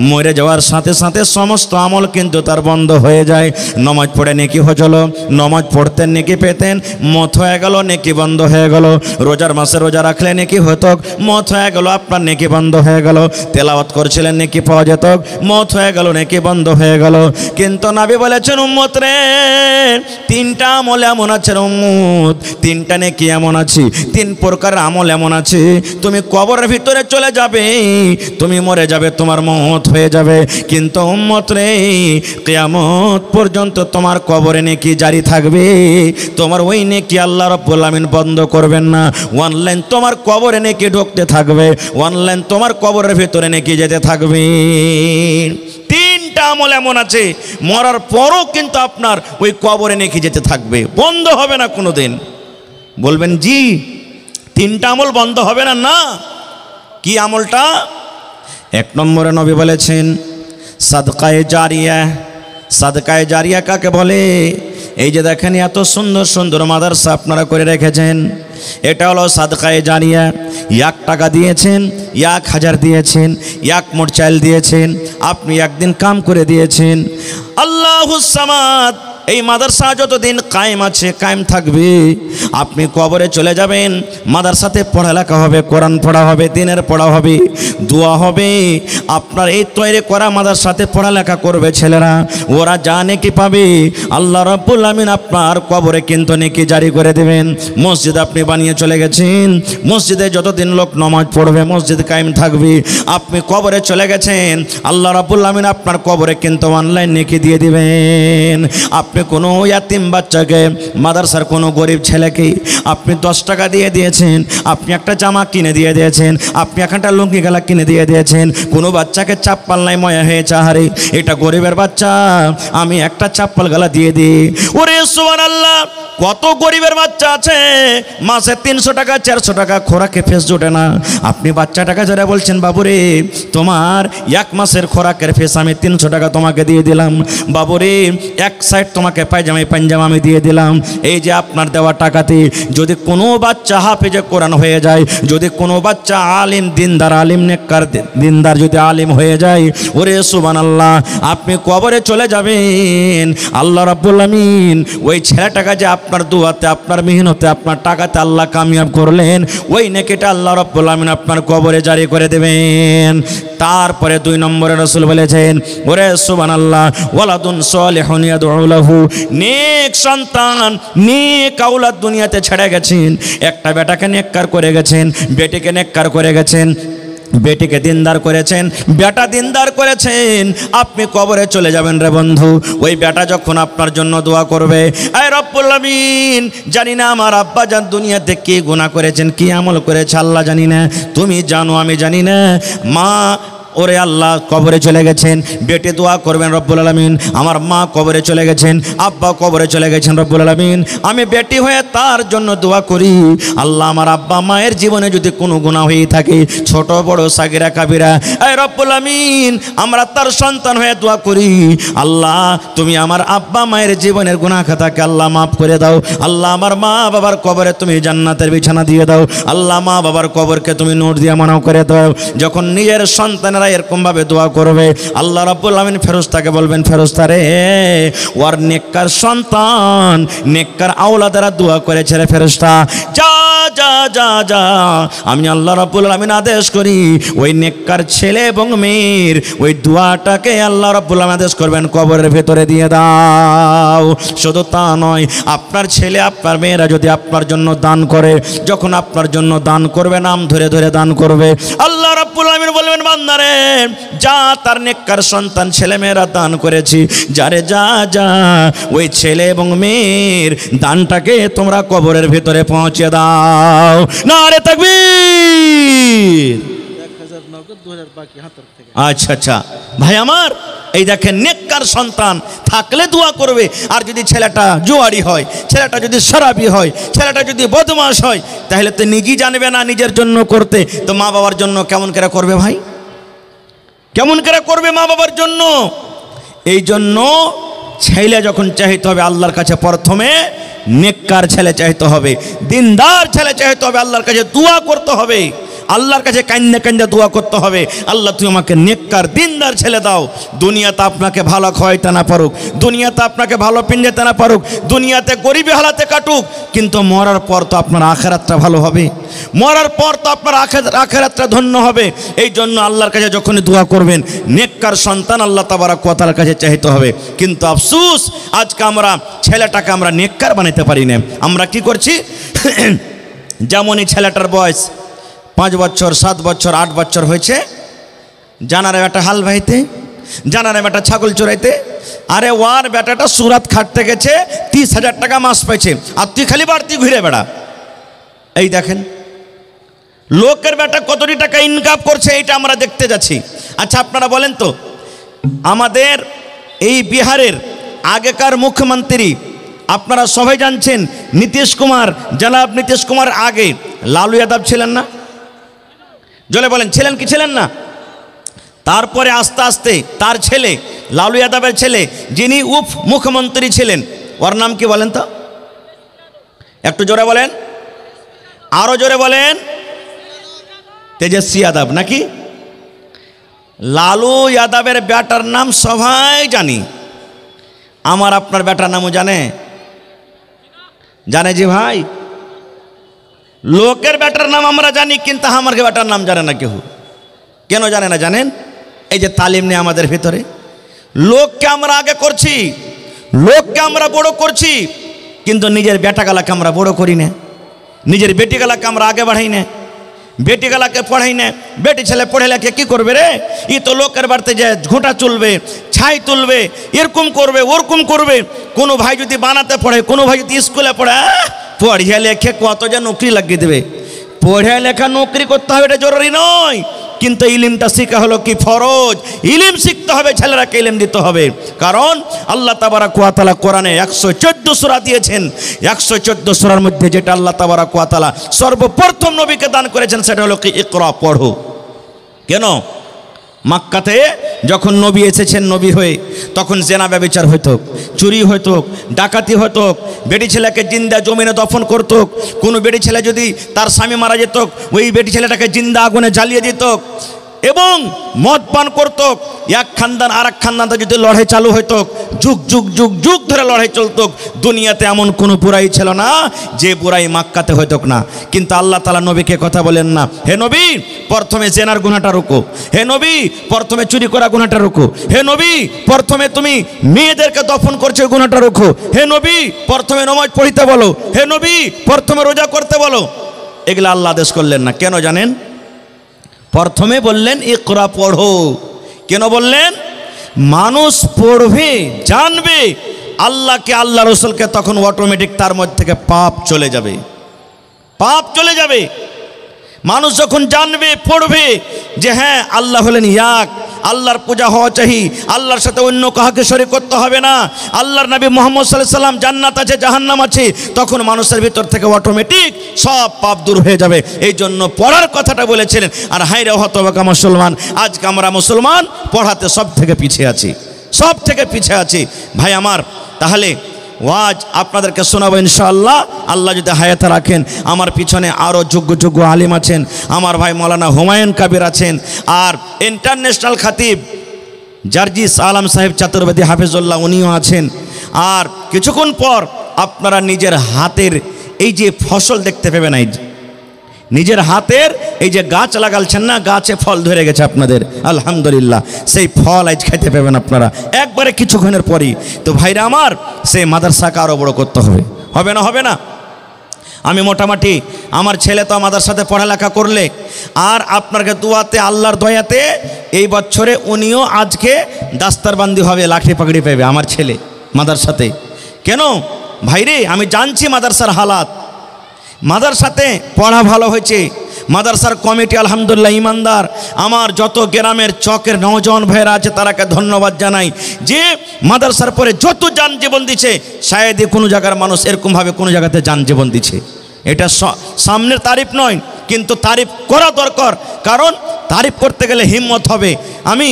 মরে যাওয়ার সাথে সাথে সমস্ত আমল কিন্তু তার বন্ধ হয়ে যায়। নামাজ পড়ে নেকি হজলো, নামাজ পড়তেন নেকি পেতেন, মত হয়ে গেল নেকি বন্ধ হয়ে গেল। রোজার মাসে রোজা রাখলে নেকি হতো, মত হয়ে গেল আপনার নেকি বন্ধ হয়ে গেল। তেলাওয়াত করছিলেন নেকি পাওয়া যেত, মত হয়ে গেল নেকি বন্ধ হয়ে গেল। কিন্তু নবী বলেছেন, উম্মত রে, 3টা আমল এমন আছে উম্মত, 3টা নেকি এমন আছে, 3 প্রকার আমল এমন আছে, তুমি কবরের ভিতরে চলে যাবে, তুমি মরে যাবে, তোমার মত হয়ে যাবে, কিন্তু উম্মত রে কিয়ামত পর্যন্ত তোমার কবরে নেকি জারি থাকবে, তোমার ওই নেকি আল্লাহ রাব্বুল আমিন বন্ধ করবেন না। অনলাইন তোমার কবরে নেকি ঢুকতে থাকবে, অনলাইন তোমার কবরের ভিতরে নেকি যেতে থাকবে। 3টা আমল এমন আছে মরার পরও কিন্তু আপনার ওই কবরে নেকি যেতে থাকবে, বন্ধ হবে না কোনোদিন। বলবেন জি 3টা আমল বন্ধ হবে না? না। কি আমলটা? 1 নম্বরে নবী বলেছেন সাদকায়ে জারিয়া। সাদকায়ে জারিয়া কাকে বলে? এই যে দেখেন এত সুন্দর সুন্দর মাদ্রাসা আপনারা করে রেখেছেন, এটা হলো সাদকায়ে জারিয়া। 1 টাকা দিয়েছেন, 1000 দিয়েছেন, 1 মোট চাল দিয়েছেন, আপনি একদিন কাম করে দিয়েছেন। আল্লাহুস সামাদ এই মাদ্রাসা যতদিন কায়েম আছে কায়েম থাকবে। আপনি কবরে চলে যাবেন, মাদ্রাসাতে পড়ালেখা হবে, কোরআন পড়া হবে, দিনের পড়া হবে, দোয়া হবে। আপনার এই তৈরি করা মাদ্রাসাতে পড়ালেখা করবে ছেলেরা, ওরা যা নেকি পাবে আল্লাহ রাব্বুল আমিন আপনার কবরে কিন্তু নেকি জারি করে দেবেন। মসজিদ আপনি বানিয়ে চলে গেছেন, মসজিদে যতদিন লোক নামাজ পড়বে মসজিদ কায়েম থাকবে। আপনি কবরে চলে গেছেন, আল্লাহ রাব্বুল আমিন আপনার কবরে কিন্তু অনলাইন নেকি দিয়ে দিবেন। আপনি কোনো ইয়াতিম বাচ্চাকে, মাদ্রাসার কোনো গরিব ছেলেকে আপনি 10 টাকা দিয়ে দিয়েছেন, আপনি একটা জামা কিনে দিয়ে দিয়েছেন, আপনি একটা লুঙ্গি গালা কিনে দিয়ে দিয়েছেন। কোনো বাচ্চাকে চাপ্পাল নাই ময়া হয়েছে, আহারে এটা গরিবের বাচ্চা, আমি একটা চাপ্পাল গালা দিয়ে দিই। ওরে সুবহানাল্লাহ, কত গরিবের বাচ্চা আছে মাসে 300 টাকা 400 টাকা খোরাকে ফেস জোটে না। আপনি বাচ্চাটাকে যারা বলছেন বাবুরে তোমার 1 মাসের খোরাকের ফেস আমি 300 টাকা তোমাকে দিয়ে দিলাম, বাবুরে 1 সাইড তোমাকে পায়জামা আমি দিয়ে দিলাম। এই যে আপনার দেওয়া টাকাতে যদি কোনো বাচ্চা হাফেজে কোরআন হয়ে যায়, যদি কোনো বাচ্চা আলিম দিনদার আলিম নেককার দিনদার যদি আলিম হয়ে যায়, ওরে সুবহানাল্লাহ, আপনি কবরে চলে যাবেন। আল্লাহ রাব্বুল আমিন ওই ছেলেটাকে যে আপনার দুয়াতে, আপনার মেহনতে, আপনার টাকাতে আল্লাহ কামিয়াব করলেন, ওই নেকিটা আল্লাহ রাব্বুল আমিন আপনার কবরে জারি করে দেবেন। তারপরে 2 নম্বরে রাসূল বলেছেন, ওরে সুবহানাল্লাহ, ওয়ালাদুন সালিহুন ইয়াদউ লাহু, নেক সন্তান নেক আওলাদ দুনিয়াতে ছেড়ে গেছেন। একটা বেটাকে নেককার করে গেছেন, বেটিকে নেককার করে গেছেন, বেটিকে দিনদার করেছেন, বেটা দিনদার করেছেন। আপনি কবরে চলে যাবেন রে বন্ধু, ওই বেটা যখন আপনার জন্য দোয়া করবে, আয় রব্বুল আমিন, জানি না আমার আব্বা জান দুনিয়াতে কি গুনাহ করেছেন, কি আমল করেছে আল্লাহ জানি না, তুমি জানো আমি জানি না। মা, ওরে আল্লাহ কবরে চলে গেছেন, বেটে দোয়া করবেন রব্বুল আলামিন, আমার মা কবরে চলে গেছেন, আব্বা কবরে চলে গেছেন রব্বুল আলামিন, আমি বেটি হয়ে তার জন্য দোয়া করি। আল্লাহ আমার আব্বা মায়ের জীবনে যদি কোনো গুনাহ হয়ে থাকে, ছোট বড় সাগিরা কাবিরা, এই রব্বুল আমিন আমরা তার সন্তান হয়ে দোয়া করি, আল্লাহ তুমি আমার আব্বা মায়ের জীবনের গুনাহ খাতাকে আল্লাহ মাফ করে দাও। আল্লাহ আমার মা বাবার কবরে তুমি জান্নাতের বিছানা দিয়ে দাও। আল্লাহ মা বাবার কবরকে তুমি নূর দিয়ে মানাও করে দাও। যখন নিজের সন্তান এরকম ভাবে দোয়া করবে, আল্লাহ রাব্বুল আমিন ফেরেশতাকে বলবেন, ফেরেশতা রে, ওর নেককার সন্তান নেককার আওলাদেরা দোয়া করেছে রে ফেরেশতা, যা যা যা যা, আমি আল্লাহ রাব্বুল আমিন আদেশ করি ওই নেককার ছেলে এবং মেয়ের ওই দোয়াটাকে আল্লাহ রাব্বুল আমিন আদেশ করবেন কবরের ভেতরে দিয়ে দাও। শুধু তা নয়, আপনার ছেলে আপনার মেয়েরা যদি আপনার জন্য দান করে, যখন আপনার জন্য দান করবে, নাম ধরে ধরে দান করবে, আল্লাহ রাব্বুল আমিন বলবেন, বান্দারে যা, তার নেককার সন্তান ছেলে মেয়েরা দান করেছি, যারে যা যা, ওই ছেলে এবং মেয়ের দানটাকে তোমরা কবরের ভিতরে পৌঁছে দাও। নারে তাকবীর। আচ্ছা আচ্ছা ভাই আমার, এই দেখেন নেককার সন্তান থাকলে দোয়া করবে। আর যদি ছেলেটা জুয়ারি হয়, ছেলেটা যদি শরাবি হয়, ছেলেটা যদি বদমাশ হয়, তাহলে তো নিজেই জানবে না নিজের জন্য করতে, তো মা বাবার জন্য কেমন করে করবে ভাই, কেমন করে করবে মা বাবার জন্য? এই জন্য ছেলে যখন চাইতে হবে আল্লাহর কাছে, প্রথমে নেককার ছেলে চাইতে হবে, দিনদার ছেলে চাইতে হবে, আল্লাহর কাছে দোয়া করতে হবে, আল্লাহর কাছে কান্না কান্না দোয়া করতে হবে, আল্লাহ তুমি আমাকে নেককার দিনদার ছেলে দাও। দুনিয়াতে আপনাকে ভালো খাওয়াইতে না পারুক, দুনিয়াতে আপনাকে ভালো পিন্ডাতে না পারুক, দুনিয়াতে গরিবী হালাতে কাটুক, কিন্তু মরার পর তো আপনার আখিরাতটা ভালো হবে, মরার পর তো আপনার আখিরাতটা ধন্য হবে। এই জন্য আল্লাহর কাছে যখনই দোয়া করবেন, নেককার সন্তান আল্লাহ তাবারক ওয়া তাআলার কাছে চাইতে হবে। কিন্তু আফসোস, আজকে আমরা ছেলেটাকে আমরা নেককার বানাইতে পারি না। আমরা কি করছি, যেমনই ছেলেটার বয়স 5 বছর 7 বছর 8 বছর হয়েছে, জানারে বেটা হাল ভাইতে, জানারে বেটা ছাগল চড়াইতে, আরে ওয়ার বেটাটা সুরাত খাটতে গেছে, 30,000 টাকা মাস পাইছে, আর তুই খালি বাড়তি ঘুরে বেড়া। এই দেখেন লোকের বেটা কতটি টাকা ইনকাম করছে, এইটা আমরা দেখতে যাচ্ছি। আচ্ছা আপনারা বলেন তো, আমাদের এই বিহারের আগেকার মুখ্যমন্ত্রী আপনারা সবাই জানছেন নীতিশ কুমার, জনাব নীতিশ কুমার আগে লালু যাদব ছিলেন না? জলে বলেন ছিলেন কি ছিলেন না? তারপরে আস্তে আস্তে তার ছেলে, লালু যাদবের ছেলে, যিনি উপ মুখ্যমন্ত্রী ছিলেন, ওর নাম কি বলেন তো? একটু জোরে বলেন, আরো জোরে বলেন। তেজস্বী যাদব নাকি? লালু যাদবের বেটার নাম সবাই জানি, আমার আপনার বেটার নামও জানে? জানে জি ভাই? লোকের বেটার নাম আমরা জানি, কিন্তু আমার বেটার নাম জানে না কেউ। কেন জানে না জানেন? এই যে তালিম নেই আমাদের ভিতরে। লোককে আমরা আগে করছি, লোককে আমরা বড় করছি, কিন্তু নিজের বেটাগালাকে আমরা বড় করি না, নিজের বেটিগালাকে আমরা আগে বাড়াই না, বেটিগালাকে পড়াই না। বেটি ছেলে পড়ে লেখে কী করবে রে? ই তো লোকের বাড়িতে যে ঘোঁটা চলবে, ছাই তুলবে, এরকম করবে, ওরকম করবে। কোনো ভাই যদি বানাতে পড়ে, কোনো ভাই যদি স্কুলে পড়ে, পড়িয়া লেখে কত যে নৌকরি লাগিয়ে দেবে। পড়িয়া লেখা নৌকরি করতে হবে এটা জরুরি নয়, কিন্তু ইলিমটা শিখা হলো কি ফরজ। ইলিম শিখতে হবে, ছেলেরাকে ইলিম দিতে হবে। কারণ আল্লাহ তাবারাক ওয়া তাআলা কোরআনে 114 সূরা দিয়েছেন। 114 সূরার মধ্যে যেটা আল্লাহ তাবারাক ওয়া তাআলা সর্বপ্রথম নবীকে দান করেছেন সেটা হলো কি ইকরা, পড়ো। কেন? মক্কাতে যখন নবী এসেছেন নবী হয়ে, তখন জেনা ব্যভিচার হইত, চুরি হইত, ডাকাতি হইত, বেটি ছেলেকে জিন্দা জমিনে দফন করত। কোনো বেটি ছেলে যদি তার স্বামী মারা যেত, ওই বেটি ছেলেটাকে জিন্দা আগুনে জ্বালিয়ে দিত এবং মদ পান করত। এক খানদান আর এক খানদানতে যদি লড়াই চালু হইত, যুগ যুগ যুগ যুগ ধরে লড়াই চলত। দুনিয়াতে এমন কোনো বুরাই ছিল না যে বুরাই মক্কাতে হইত না। কিন্তু আল্লাহ তাআলা নবীকে কথা বলেন না, হে নবী প্রথমে জেনার গুনাহটা রোকো, হে নবী প্রথমে চুরি করা গুনাহটা রোকো, হে নবী প্রথমে তুমি মেয়েদেরকে দফন করছো গুনাহটা রোকো, হে নবী প্রথমে নামাজ পড়িতে বলো, হে নবী প্রথমে রোজা করতে বলো। এগুলা আল্লাহ আদেশ করলেন না। কেন জানেন? প্রথমে বললেন ইকরা, পড়ো। কেন বললেন? মানুষ পড়বে, জানবে আল্লাহকে, আল্লাহ রসুলকে, তখন অটোমেটিক তার মধ্যে থেকে পাপ চলে যাবে, পাপ চলে যাবে। মানুষ যখন জানবে, পড়বে যে হ্যাঁ আল্লাহ হলেন এক, আল্লাহর পূজা হওয়া চাই, আল্লাহর সাথে অন্য কাউকে শরীক করতে হবে না, আল্লাহর নবী মুহাম্মদ সাল্লাল্লাহু আলাইহি সাল্লাম, জান্নাত আছে জাহান্নাম আছে, তখন মানুষের ভিতর থেকে অটোমেটিক সব পাপ দূর হয়ে যাবে। এই জন্য পড়ার কথাটা বলেছিলেন। আর হায় রে হতভাগা মুসলমান, আজকে আমরা মুসলমান পড়াতে সব থেকে পিছিয়ে আছি, সব থেকে পিছিয়ে আছি। ভাই আমার, তাহলে ওয়াজ আপনাদেরকে শোনাবো ইনশাআল্লাহ, আল্লাহ যদি হায়াতে রাখেন। আমার পিছনে আরও যোগ্য যোগ্য আলিম আছেন। আমার ভাই মৌলানা হুমায়ুন কবির আছেন, আর ইন্টারন্যাশনাল খাতিব জার্জিস আলম সাহেব চতুর্বেদী হাফিজুল্লাহ উনিও আছেন। আর কিছুক্ষণ পর আপনারা নিজের হাতের এই যে ফসল দেখতে পাবেন, এই নিজের হাতের এই যে গাছ লাগালছেন না, গাছে ফল ধরে গেছে আপনাদের, আলহামদুলিল্লাহ। সেই ফল আজ খেতে পাবেন আপনারা একবারে কিছুক্ষণের পরই। তো ভাইরা আমার, সেই মাদ্রাসাকে আরও বড় করতে হবে, হবে না? হবে না? আমি মোটামুটি আমার ছেলে তো মাদ্রাসাতে পড়ালেখা করলে, আর আপনাকে দুয়াতে আল্লাহর দয়াতে এই বছরে উনিও আজকে দাস্তারবান্দি হবে, লাঠি পাগড়ি পাবে আমার ছেলে মাদ্রাসাতে। কেন ভাইরে? আমি জানছি মাদ্রাসার হালাত, মাদ্রাসাতে পড়া ভালো হয়েছে, মাদ্রাসার কমিটি আলহামদুলিল্লাহ ইমানদার। আমার যত গ্রামের চকের নওজওয়ান ভাইরা আছে তারাকে ধন্যবাদ জানাই যে মাদ্রাসার পরে যত যান জীবন দিচ্ছে, শায়দই কোনো জায়গার মানুষ এরকমভাবে কোনো জায়গাতে যান জীবন দিচ্ছে। এটা সামনের তারিফ নয়, কিন্তু তারিফ করা দরকার, কারণ তারিফ করতে গেলে হিম্মত হবে। আমি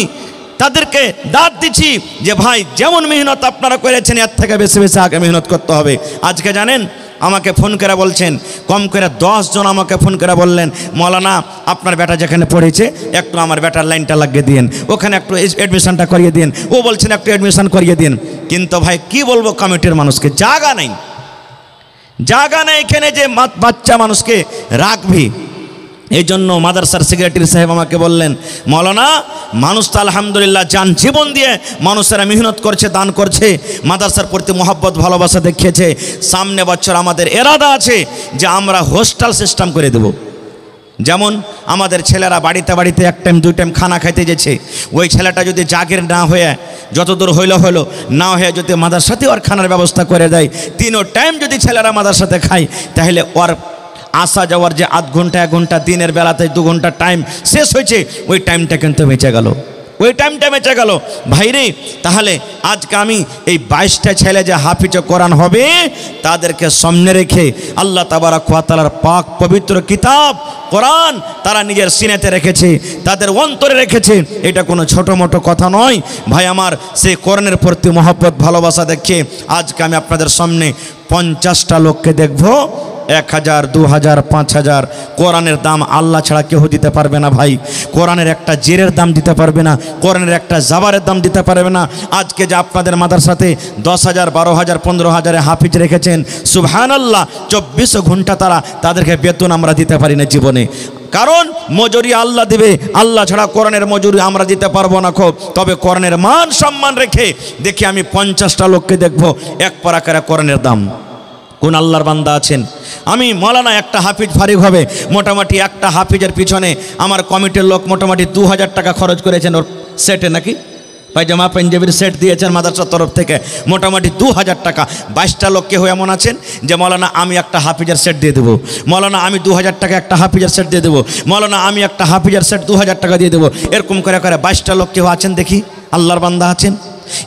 তাদেরকে দাঁত দিচ্ছি যে ভাই যেমন মেহনত আপনারা করেছেন এর থেকে বেশি বেশি আগে মেহনত করতে হবে। আজকে জানেন আমাকে ফোন করে বলছেন, কম করে 10 জন আমাকে ফোন করে বললেন, মৌলানা আপনার বেটা যেখানে পড়েছে একটু আমার বেটার লাইনটা লাগিয়ে দিন, ওখানে একটু অ্যাডমিশনটা করিয়ে দিন। ও বলছেন একটু অ্যাডমিশন করিয়ে দিন। কিন্তু ভাই কি বলবো, কমিটির মানুষকে জায়গা নেই, জায়গা নেই এখানে যে বাচ্চা মানুষকে রাখবি। এই জন্য মাদ্রাসার সেক্রেটারি সাহেব আমাকে বললেন, মৌলানা মানুষ তো আলহামদুলিল্লাহ যান জীবন দিয়ে মানুষেরা মেহনত করছে, দান করছে, মাদ্রাসার প্রতি মহব্বত ভালোবাসা দেখিয়েছে। সামনে বছর আমাদের এরাদা আছে যে আমরা হোস্টেল সিস্টেম করে দেব। যেমন আমাদের ছেলেরা বাড়িতে বাড়িতে 1 টাইম 2 টাইম খানা খাইতে যেছে, ওই ছেলেটা যদি জাগির না হয়ে যতদূর হইলো হলো, না হয়ে যদি মাদ্রাসাতে ওর খানার ব্যবস্থা করে দেয়, 3 টাইম যদি ছেলেরা মাদ্রাসাতে খায়, তাহলে ওর আসা যাওয়ার যে আধ ঘন্টা 1 ঘন্টা দিনের বেলাতে 2 ঘন্টা টাইম শেষ হয়েছে, ওই টাইমটা কিন্তু বেঁচে গেল, ওই টাইমটা বেঁচে গেল। ভাইরে, তাহলে আজকে আমি এই 22টা ছেলে যে হাফিজ কোরআন হবে তাদেরকে সামনে রেখে আল্লাহ তাবারাক ওয়া তাআলার পাক পবিত্র কিতাব কোরআন তারা নিজের সিনেতে রেখেছে, তাদের অন্তরে রেখেছে। এটা কোনো ছোটো মোটো কথা নয় ভাই আমার। সেই কোরআনের প্রতি মহব্বত ভালোবাসা দেখে আজকে আমি আপনাদের সামনে 50টা লোককে দেখব, 1000, 2000, 5000। কোরআনের দাম আল্লাহ ছাড়া কেউ দিতে পারবে না ভাই। কোরআনের একটা জেরের দাম দিতে পারবে না, কোরআনের একটা জাবারের দাম দিতে পারবে না। আজকে যে আপনাদের মাদ্রাসাতে 10,000, 12,000, 15,000 হাফিজ রেখেছেন, সুবহানাল্লাহ, 24 ঘন্টা তাদেরকে বেতন আমরা দিতে পারি না জীবনে। কারণ মজুরি আল্লাহ দিবে, আল্লাহ ছাড়া কোরআনের মজুরি আমরা দিতে পারবো না। খুব তবে কোরআনের মান সম্মান রেখে দেখি আমি 50টা লোককে দেখবো এক পারা করে কোরআনের দাম। কোন আল্লাহর বান্দা আছেন? আমি মৌলানা একটা হাফিজ ফারিক হবে, মোটামুটি একটা হাফিজের পিছনে আমার কমিটির লোক মোটামুটি 2,000 টাকা খরচ করেছেন ওর সেটে, নাকি পায়জামা পাঞ্জাবির সেট দিয়েছেন মাদ্রাসার তরফ থেকে মোটামুটি 2,000 টাকা। 22টা লোক কেউ এমন আছেন যে মৌলানা আমি একটা হাফিজের সেট দিয়ে দেবো, মৌলানা আমি 2,000 টাকা একটা হাফিজের সেট দিয়ে দেবো, মৌলানা আমি একটা হাফিজের সেট 2,000 টাকা দিয়ে দেবো। এরকম করে 22টা লোক কেউ আছেন দেখি আল্লাহর বান্দা আছেন?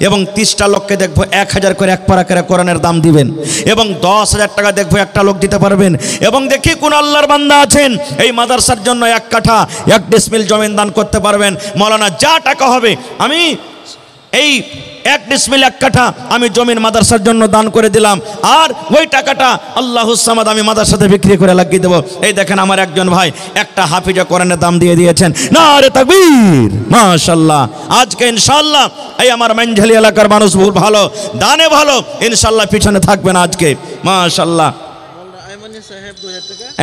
এবং 30টা লোককে দেখবো 1,000 করে এক পারা করে কোরআনের দাম দিবেন, এবং 10,000 টাকা দেখবো একটা লোক দিতে পারবেন। এবং দেখি কোন আল্লাহর বান্দা আছেন এই মাদ্রাসার জন্য 1 কাঠা 1 ডিসমিল জমিন দান করতে পারবেন। মৌলানা যা টাকা হবে আমি এই 1 ডিসমিল 1 কাঠা আমি জমিন মাদ্রাসার জন্য দান করে দিলাম, আর ওই টাকাটা আল্লাহুস সামাদ আমি মাদ্রাসাতে বিক্রি করে লাগিয়ে দেবো। এই দেখেন আমার একজন ভাই একটা হাফিজা কোরআনের দাম দিয়ে দিয়েছেন। নারে তাকবীর, মাশাআল্লাহ। আজকে ইনশাআল্লাহ এই আমার মানঝালি এলাকার মানুষ বহুত ভালো, দানে ভালো, ইনশাআল্লাহ পিছনে থাকবেন আজকে, মাশাআল্লাহ।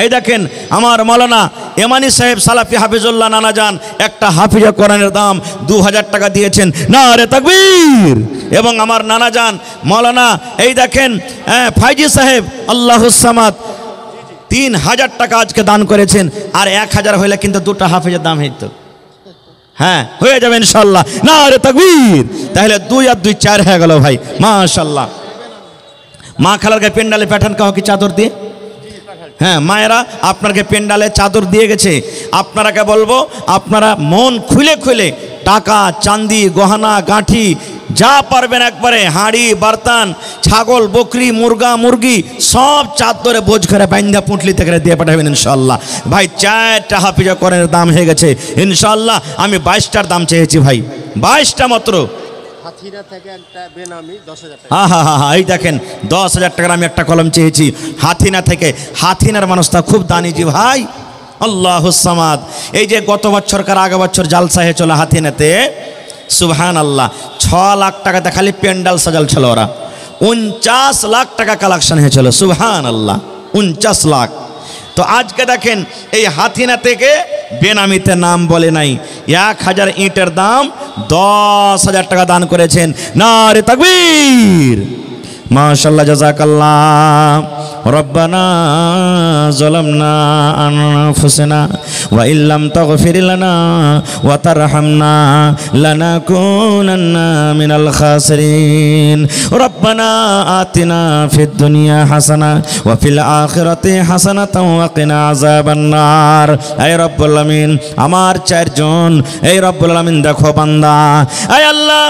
এই দেখেন আমার মৌলানা এমানি সাহেব সালাফি হাফিজুল্লাহ নানা যান একটা হাফিজা কোরআনের দাম 2,000 টাকা দিয়েছেন, নারে তাকবীর। এবং আমার নানা যান মৌলানা এই দেখেন ফাইজি সাহেব আল্লাহুস সামাদ 3,000 টাকা আজকে দান করেছেন, আর 1,000 হইলে কিন্তু 2টা হাফিজের দাম হইতো, হ্যাঁ হয়ে যাবে ইনশাআল্লাহ, নারে তাকবীর। তাহলে 2 আর 2 4 হয়ে গেল ভাই, মাশাআল্লাহ। মা খালারকে পেন্ডালে পাঠান কাহ কি চাদর দিয়ে, হ্যাঁ মায়েরা আপনাকে পেন্ডালে চাদর দিয়ে গেছে। আপনারাকে বলবো আপনারা মন খুলে খুলে টাকা চাঁদি গহনা গাঁঠি যা পারবেন একবারে হাঁড়ি বার্তান ছাগল বকরি মুরগা মুরগি সব চাদরে বোঝ করে বাইন্দা পুঁটলি থেকে দিয়ে পাঠাবেন ইনশাআল্লাহ। ভাই 4টা হাফিজা কোরআনের দাম হয়ে গেছে ইনশাআল্লাহ। আমি 22টার দাম চেয়েছি ভাই, 22টা মাত্র। হাথিনা থেকে একটা বেনামি 10,000 টাকা। হ্যাঁ এই দেখেন 10,000 টাকার আমি একটা কলম চেয়েছি হাথিনা থেকে। হাথিনার মানুষটা খুব দানিজি ভাই, আল্লাহুস সামাদ। এই যে গত বছরকার আগে বছর জালসা হয়েছিল হাথিনাতে, সুবহানাল্লাহ, 6 লাখ টাকাতে খালি প্যান্ডাল সাজাল ছিল ওরা, 49 লাখ টাকা কালেকশন হয়েছিল, সুবহানাল্লাহ, 49 লাখ। তো আজকে দেখেন এই হাথিনা থেকে বেনামিতে নাম বলে নাই, 1,000 ইটের দাম 10,000 টাকা দান করেছেন, নারে তাকবীর, মাশাআল্লাহ, জাযাকাল্লাহ। রব্বানা যালামনা আনফুসানা ওয়া ইল্লাম তাগফির লানা ওয়া তারহামনা লানাকুনান্না মিনাল খাসিরিন। রব্বানা আতিনা ফিদ দুনিয়া হাসানা ওয়া ফিল আখিরাতি হাসানাতাও ওয়া কিনা আযাবান নার। হে রব্বুল আমিন, আমার 4 জন, এই রব্বুল আমিন দেখো বান্দা, হে আল্লাহ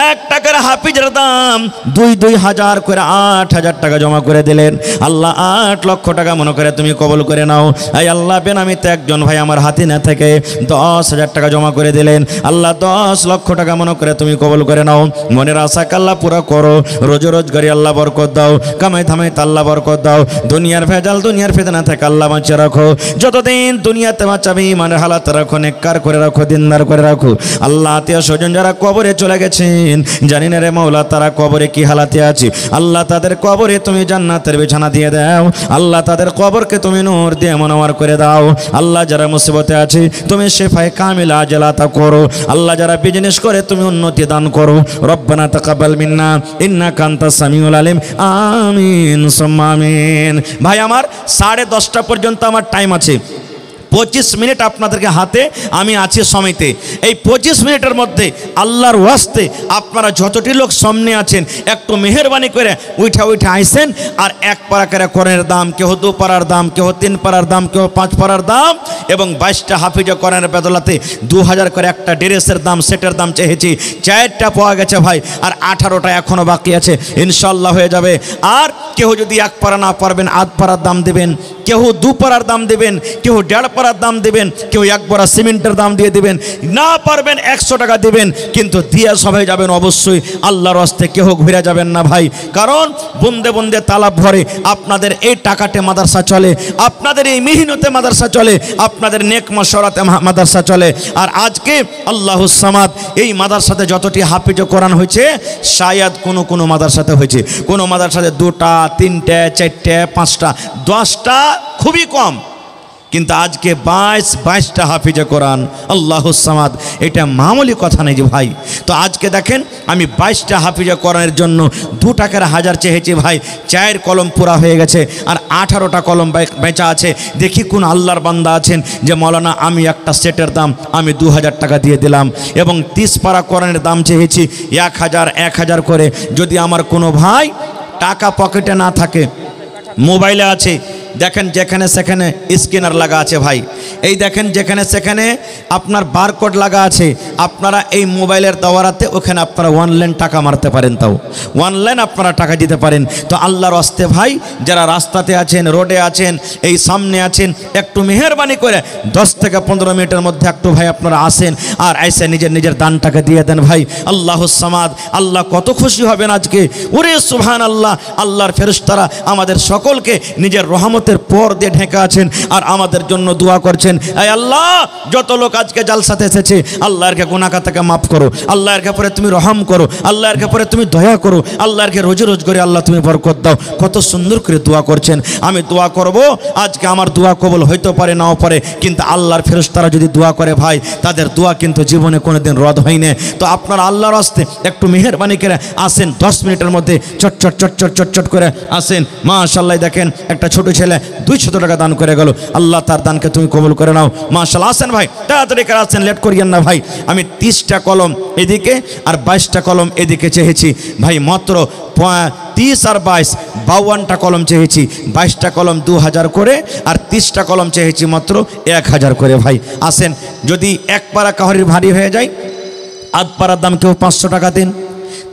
1 টাকার হাফিজের দাম 2 হাজার করে 8,000 টাকা জমা করে দিলেন। আল্লাহ 8 লক্ষ টাকা মনে করে তুমি কবুল করে নাও। এই আল্লাহ বেনামিতে একজন ভাই আমার হাতিনা থেকে 10,000 টাকা জমা করে দিলেন। আল্লাহ 10 লক্ষ টাকা মনে করে তুমি কবুল করে নাও। মনের আশা আল্লাহ পুরো করো, রোজ রোজগারি আল্লাহ বরকত দাও, কামাই থামাই আল্লাহ বরকত দাও, দুনিয়ার ভেজাল দুনিয়ার ফিতনা থেকে আল্লাহ বাঁচিয়ে রাখো। যতদিন দুনিয়াতে বাঁচাবি ইমানের হালাত রাখো, নেককার করে রাখো, দিনদার করে রাখো। আল্লাহ আত্মীয় স্বজন যারা কবরে চলে গেছে জানি না রে মৌলা তারা কবরে কি হালাতে আছে, আল্লাহ তাদের কবরে তুমি জান্নাতের বিছানা দিয়ে দাও। আল্লাহ তাদের কবরকে তুমি নূর দিয়ে মনোয়ার করে দাও। আল্লাহ যারা মুসিবতে আছে তুমি শেফায়ে কামিলা আজল আতা করো। আল্লাহ যারা বিজনেস করে তুমি উন্নতি দান করো। রব্বানা তাকাব্বাল মিন্না ইন্নাকা আনতাস সামিউল আলিম, আমিন সুম্মা আমিন। ভাই আমার 10:30 পর্যন্ত আমার টাইম আছে, 25 মিনিট আপনাদেরকে হাতে আমি আছি সময়তে। এই 25 মিনিটের মধ্যে আল্লাহর ওয়াস্তে আপনারা যতটি লোক সামনে আছেন একটু মেহেরবানি করে উঠা আইসেন, আর 1 পারা করে কোরআনের দাম, কেউ 2 পারার দাম, কেউ 3 পারার দাম, কেউ 5 পারার দাম, এবং 22টা হাফিজা কোরআনের বদলাতে 2,000 করে একটা ড্রেসের দাম, সেটের দাম চেয়েছি। 4টা পাওয়া গেছে ভাই, আর 18টা এখনও বাকি আছে, ইনশাল্লাহ হয়ে যাবে। আর কেউ যদি 1 পারা না পারবেন 8 পারার দাম দেবেন, কেউ 2 পারার দাম দেবেন, কেউ 1.5 পারার দাম দিবেন, কেউ 1 বড়া সিমেন্টের দাম দিয়ে দিবেন, না পারবেন 100 টাকা দিবেন, কিন্তু দিয়ে সবাই যাবেন অবশ্যই। আল্লাহর রাস্তায় কেউ ঘুরে যাবেন না ভাই, কারণ বন্দে বন্দে তালাব ভরে আপনাদের এই টাকাতে মাদ্রাসা চলে, আপনাদের এই মিহিনতে মাদ্রাসা চলে, আপনাদের নেক মশওয়ারাতে মাদ্রাসা চলে। আর আজকে আল্লাহুস সামাদ এই মাদ্রাসাতে যতটি হাফিজ কোরআন হয়েছে শায়াদ কোনো মাদ্রাসাতে হয়েছে, কোনো মাদ্রাসাতে 2টা 3টে 4টে 5টা 10টা খুবই কম, কিন্তু আজকে 22টা হাফিজে কোরআন আল্লাহুস সামাদ, এটা মামুলি কথা নেই যে ভাই। তো আজকে দেখেন আমি 22টা হাফিজে কোরআনের জন্য 2 টাকার 1000 চেয়েছি ভাই, 4 কলম পুরা হয়ে গেছে আর 18টা কলম বেচা আছে। দেখি কোন আল্লাহর বান্দা আছেন যে মৌলানা আমি একটা সেটের দাম আমি 2000 টাকা দিয়ে দিলাম, এবং 30 পারা কোরআনের দাম চেয়েছি 1000 করে। যদি আমার কোনো ভাই টাকা পকেটে না থাকে, মোবাইলে আছে, দেখেন যেখানে সেখানে স্ক্যানার লাগা আছে ভাই, এই দেখেন যেখানে সেখানে আপনার বারকোড লাগা আছে, আপনারা এই মোবাইলের দ্বারাতে ওখানে আপনারা অনলাইন টাকা মারতে পারেন, তাও অনলাইন আপনারা টাকা দিতে পারেন। তো আল্লাহর রাস্তে ভাই যারা রাস্তাতে আছেন, রোডে আছেন, এই সামনে আছেন, একটু মেহেরবানি করে 10 থেকে 15 মিনিটের মধ্যে একটু ভাই আপনারা আসেন আর এসে নিজের দান টাকা দিয়ে দেন ভাই। আল্লাহুস সামাদ, আল্লাহ কত খুশি হবেন আজকে। ওরে সুবহানাল্লাহ, আল্লাহর ফেরেশতারা আমাদের সকলকে নিজের রহমতের পর দিয়ে ঢেকে আছেন আর আমাদের জন্য দোয়া করছেন। এই আল্লাহ, যত লোক আজকে জালসাতে এসেছে আল্লাহর কে গুনাহ থেকে মাফ করো, আল্লাহর কে পরে তুমি রহম করো, আল্লাহর কে পরে তুমি দয়া করো, আল্লাহর কে রোজি রোজ করে আল্লাহ তুমি বরকত দাও। কত সুন্দর করে দোয়া করছেন। আমি দোয়া করব, আজকে আমার দোয়া কবুল হইতে পারে নাও পারে, কিন্তু আল্লাহর ফেরেশতারা যদি দোয়া করে ভাই, তাদের দোয়া কিন্তু জীবনে কোনোদিন রদ হয় না। তো আপনারা আল্লাহর রাস্তে একটু মেহেরবানি করে আসেন, 10 মিনিটের মধ্যে চট করে আসেন। মাশাআল্লাহ, দেখেন একটা ছোট ছেলে 200 টাকা দান করে গেল, আল্লাহ তার দানকে তুমি কবুল করে নাও। মাশাআল্লাহ, আসেন ভাই, তাড়াতাড়ি করে আসেন, লেট করিয়েন না ভাই। আমি 30টা কলম এদিকে আর 22টা কলম এদিকে চেয়েছি ভাই, মাত্র 30 আর 22 52টা কলম চেয়েছি, 22টা কলম 2000 করে আর 30টা কলম চেয়েছি মাত্র 1000 করে ভাই। আসেন, যদি 1 পারা কাহরির ভারী হয়ে যায়, আধ পারার দাম কেউ 500 টাকা দিন,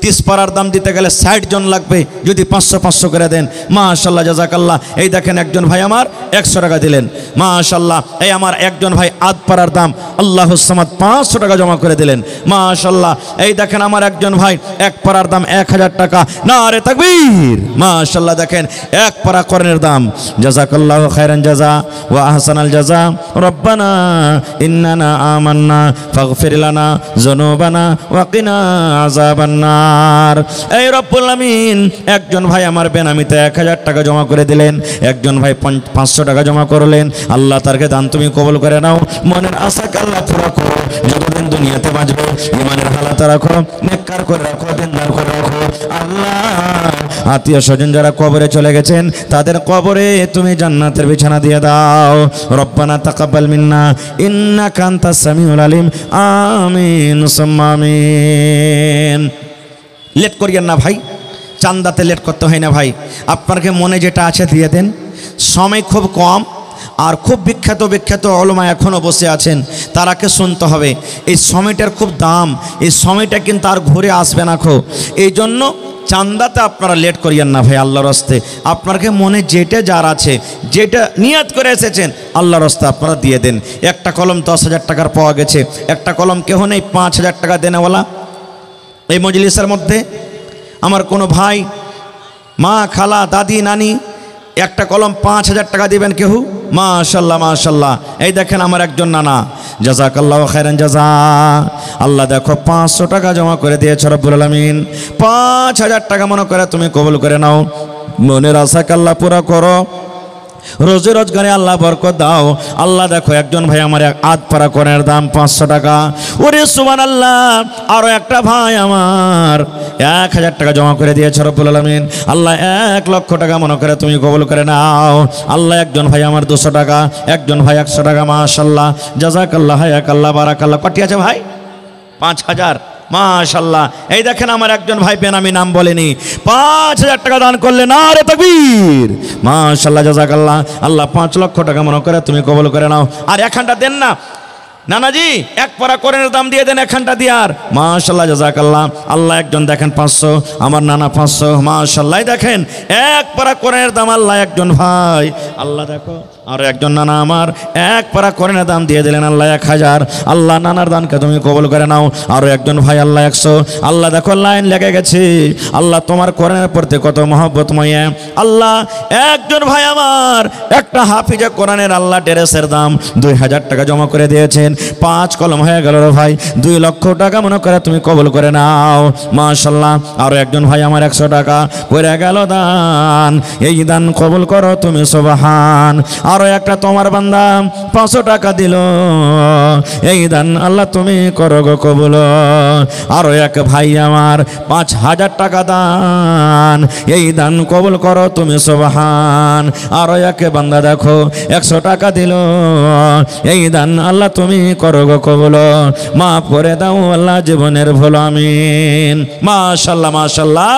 30 পারার দাম দিতে গেলে 60 জন লাগবে, যদি 500 করে দেন মাশাআল্লাহ জাযাকাল্লাহ। এই দেখেন একজন ভাই আমার 100 টাকা দিলেন, মাশাআল্লাহ। এই আমার একজন ভাই আধ পারার দাম আল্লাহুস সামাদ 500 টাকা জমা করে দিলেন, মাশাআল্লাহ। এই দেখেন আমার একজন ভাই 1 পারার দাম 1000 টাকা, নারে তাকবীর, মাশাআল্লাহ। দেখেন 1 পারা কোরআনের দাম, জাযাকাল্লাহু খাইরান জাযা ওয়া আহসানাল জাযা, রব্বানা ইন্নানা আমান্না ফাগফির লানা যুনুবানা ওয়া কিনা আযাবান্নার। এই রব্বুল আমিন, একজন ভাই আমার বেনামিতে 1000 টাকা জমা করে দিলেন, একজন ভাই 500 টাকা জমা করলেন। আল্লাহ তারকে দান তুমি কবুল করে নাও, মনের আশাকে আল্লাহ পুরা করো, যতদিন দুনিয়াতে বাঁচবে ইমানের হালাত রাখো, নেককার করে রাখো, দিনদার করে রাখো। আল্লাহ, আত্মীয় স্বজন যারা কবরে চলে গেছেন তাদের কবরে তুমি জান্নাতের বিছানা দিয়ে দাও। রব্বানা তাকাব্বাল মিন্না ইন্নাকা আনতাস সামিউল আলিম, আমিন সুম্মা আমিন। লেট করিয়েন না ভাই, চান্দাতে লেট করতে হয় না ভাই, আপনাকে মনে যেটা আছে দিয়ে দেন। সময় খুব কম, আর খুব বিখ্যাত ওলামা এখনও বসে আছেন, তারাকে শুনতে হবে। এই সময়টার খুব দাম, এই সময়টা কিন্তু আর ঘুরে আসবে না খো। এই জন্য চান্দাতে আপনারা লেট করিয়েন না ভাই, আল্লাহর রাস্তে আপনাকে মনে যেটা যার আছে, যেটা নিয়াত করে এসেছেন আল্লাহর রাস্তে আপনারা দিয়ে দেন। একটা কলম 10,000 টাকার পাওয়া গেছে, একটা কলম কেহ নেই 5,000 টাকা দেনেওয়ালা এই মজলিসের মধ্যে। আমার কোনো ভাই, মা, খালা, দাদি, নানি একটা কলম 5,000 টাকা দিবেন কেউ? মাশাআল্লাহ মাশাআল্লাহ। এই দেখেন আমার একজন নানা, জাযাকাল্লাহু খাইরান জাযা, আল্লাহ দেখো 500 টাকা জমা করে দিয়েছ রব্বুল আলামিন। 5,000 টাকা মনে করে তুমি কবুল করে নাও, মনের আশাকে আল্লাহ পুরা করো, রোজে রোজগারে আল্লাহ বরকত দাও। আল্লাহ দেখো একজন ভাই আমার আধ পারা কোরআনের দাম 500 টাকা, ওরে সুবহানাল্লাহ। আরও একটা ভাই আমার 1000 টাকা জমা করে দিয়েছে রব্বুল আলামিন। আল্লাহ 1 লক্ষ টাকা মনে করে তুমি কবুল করে নাও। আল্লাহ একজন ভাই আমার 200 টাকা, একজন ভাই 100 টাকা, মাশাআল্লাহ জাযাকাল্লাহ হায়াকাল্লাহ বারাকাল্লাহ। কটি আছে ভাই? 5000, মাশাআল্লাহ। এই দেখেন আমার একজন ভাই বেনামি নাম বলেনি, 5,000 টাকা দান করলে, নারে তাকবীর, মাশাআল্লাহ জাযাকাল্লাহ। আল্লাহ 5 লক্ষ টাকা মনে করে তুমি কবুল করে নাও। আর একখানটা দেন না নানাজি, 1 পারা কোরআনের দাম দিয়ে দেন একখানটা দিয়ে, আর মাশাআল্লাহ জাযাকাল্লাহ। আল্লাহ একজন দেখেন 500, আমার নানা 500, মাশাআল্লাহ। দেখেন 1 পারা কোরআনের দাম আল্লাহ একজন ভাই, আল্লাহ দেখো আর একজন নানা আমার এক পারা কোরআনের দাম দিয়ে দিলেন আল্লাহ 1000। আল্লাহ নানার দানকে তুমি কবুল করে নাও। আরও একজন ভাই আল্লাহ 100। আল্লাহ দেখো লাইন লেগে গেছে। আল্লাহ তোমার কোরআনের প্রতি কত মহব্বতময়। আল্লাহ একজন ভাই আমার একটা হাফিজে কোরআনের আল্লাহ ড্রেসের দাম 2000 টাকা জমা করে দিয়েছেন। 5 কলম হয়ে গেল রে ভাই, 2 লক্ষ টাকা মনে করে তুমি কবুল করে নাও। মাশাআল্লাহ। আরও একজন ভাই আমার 100 টাকা করে গেল দান। এই দান কবুল করো তুমি সুবহান। আরো একটা তোমার বান্দা 500 টাকা দিল। এই দান আল্লাহ তুমি করো গো কবুল। আরো এক ভাই আমার 5000 টাকা দান। এই দান কবুল করো তুমি সুবহান। আরো এক বান্দা দেখো 100 টাকা দিল। এই দান আল্লাহ তুমি করো গো কবুল। মাফ করে দাও আল্লাহ জীবনের ভুল। আমিন। মাশাআল্লাহ মাশাআল্লাহ।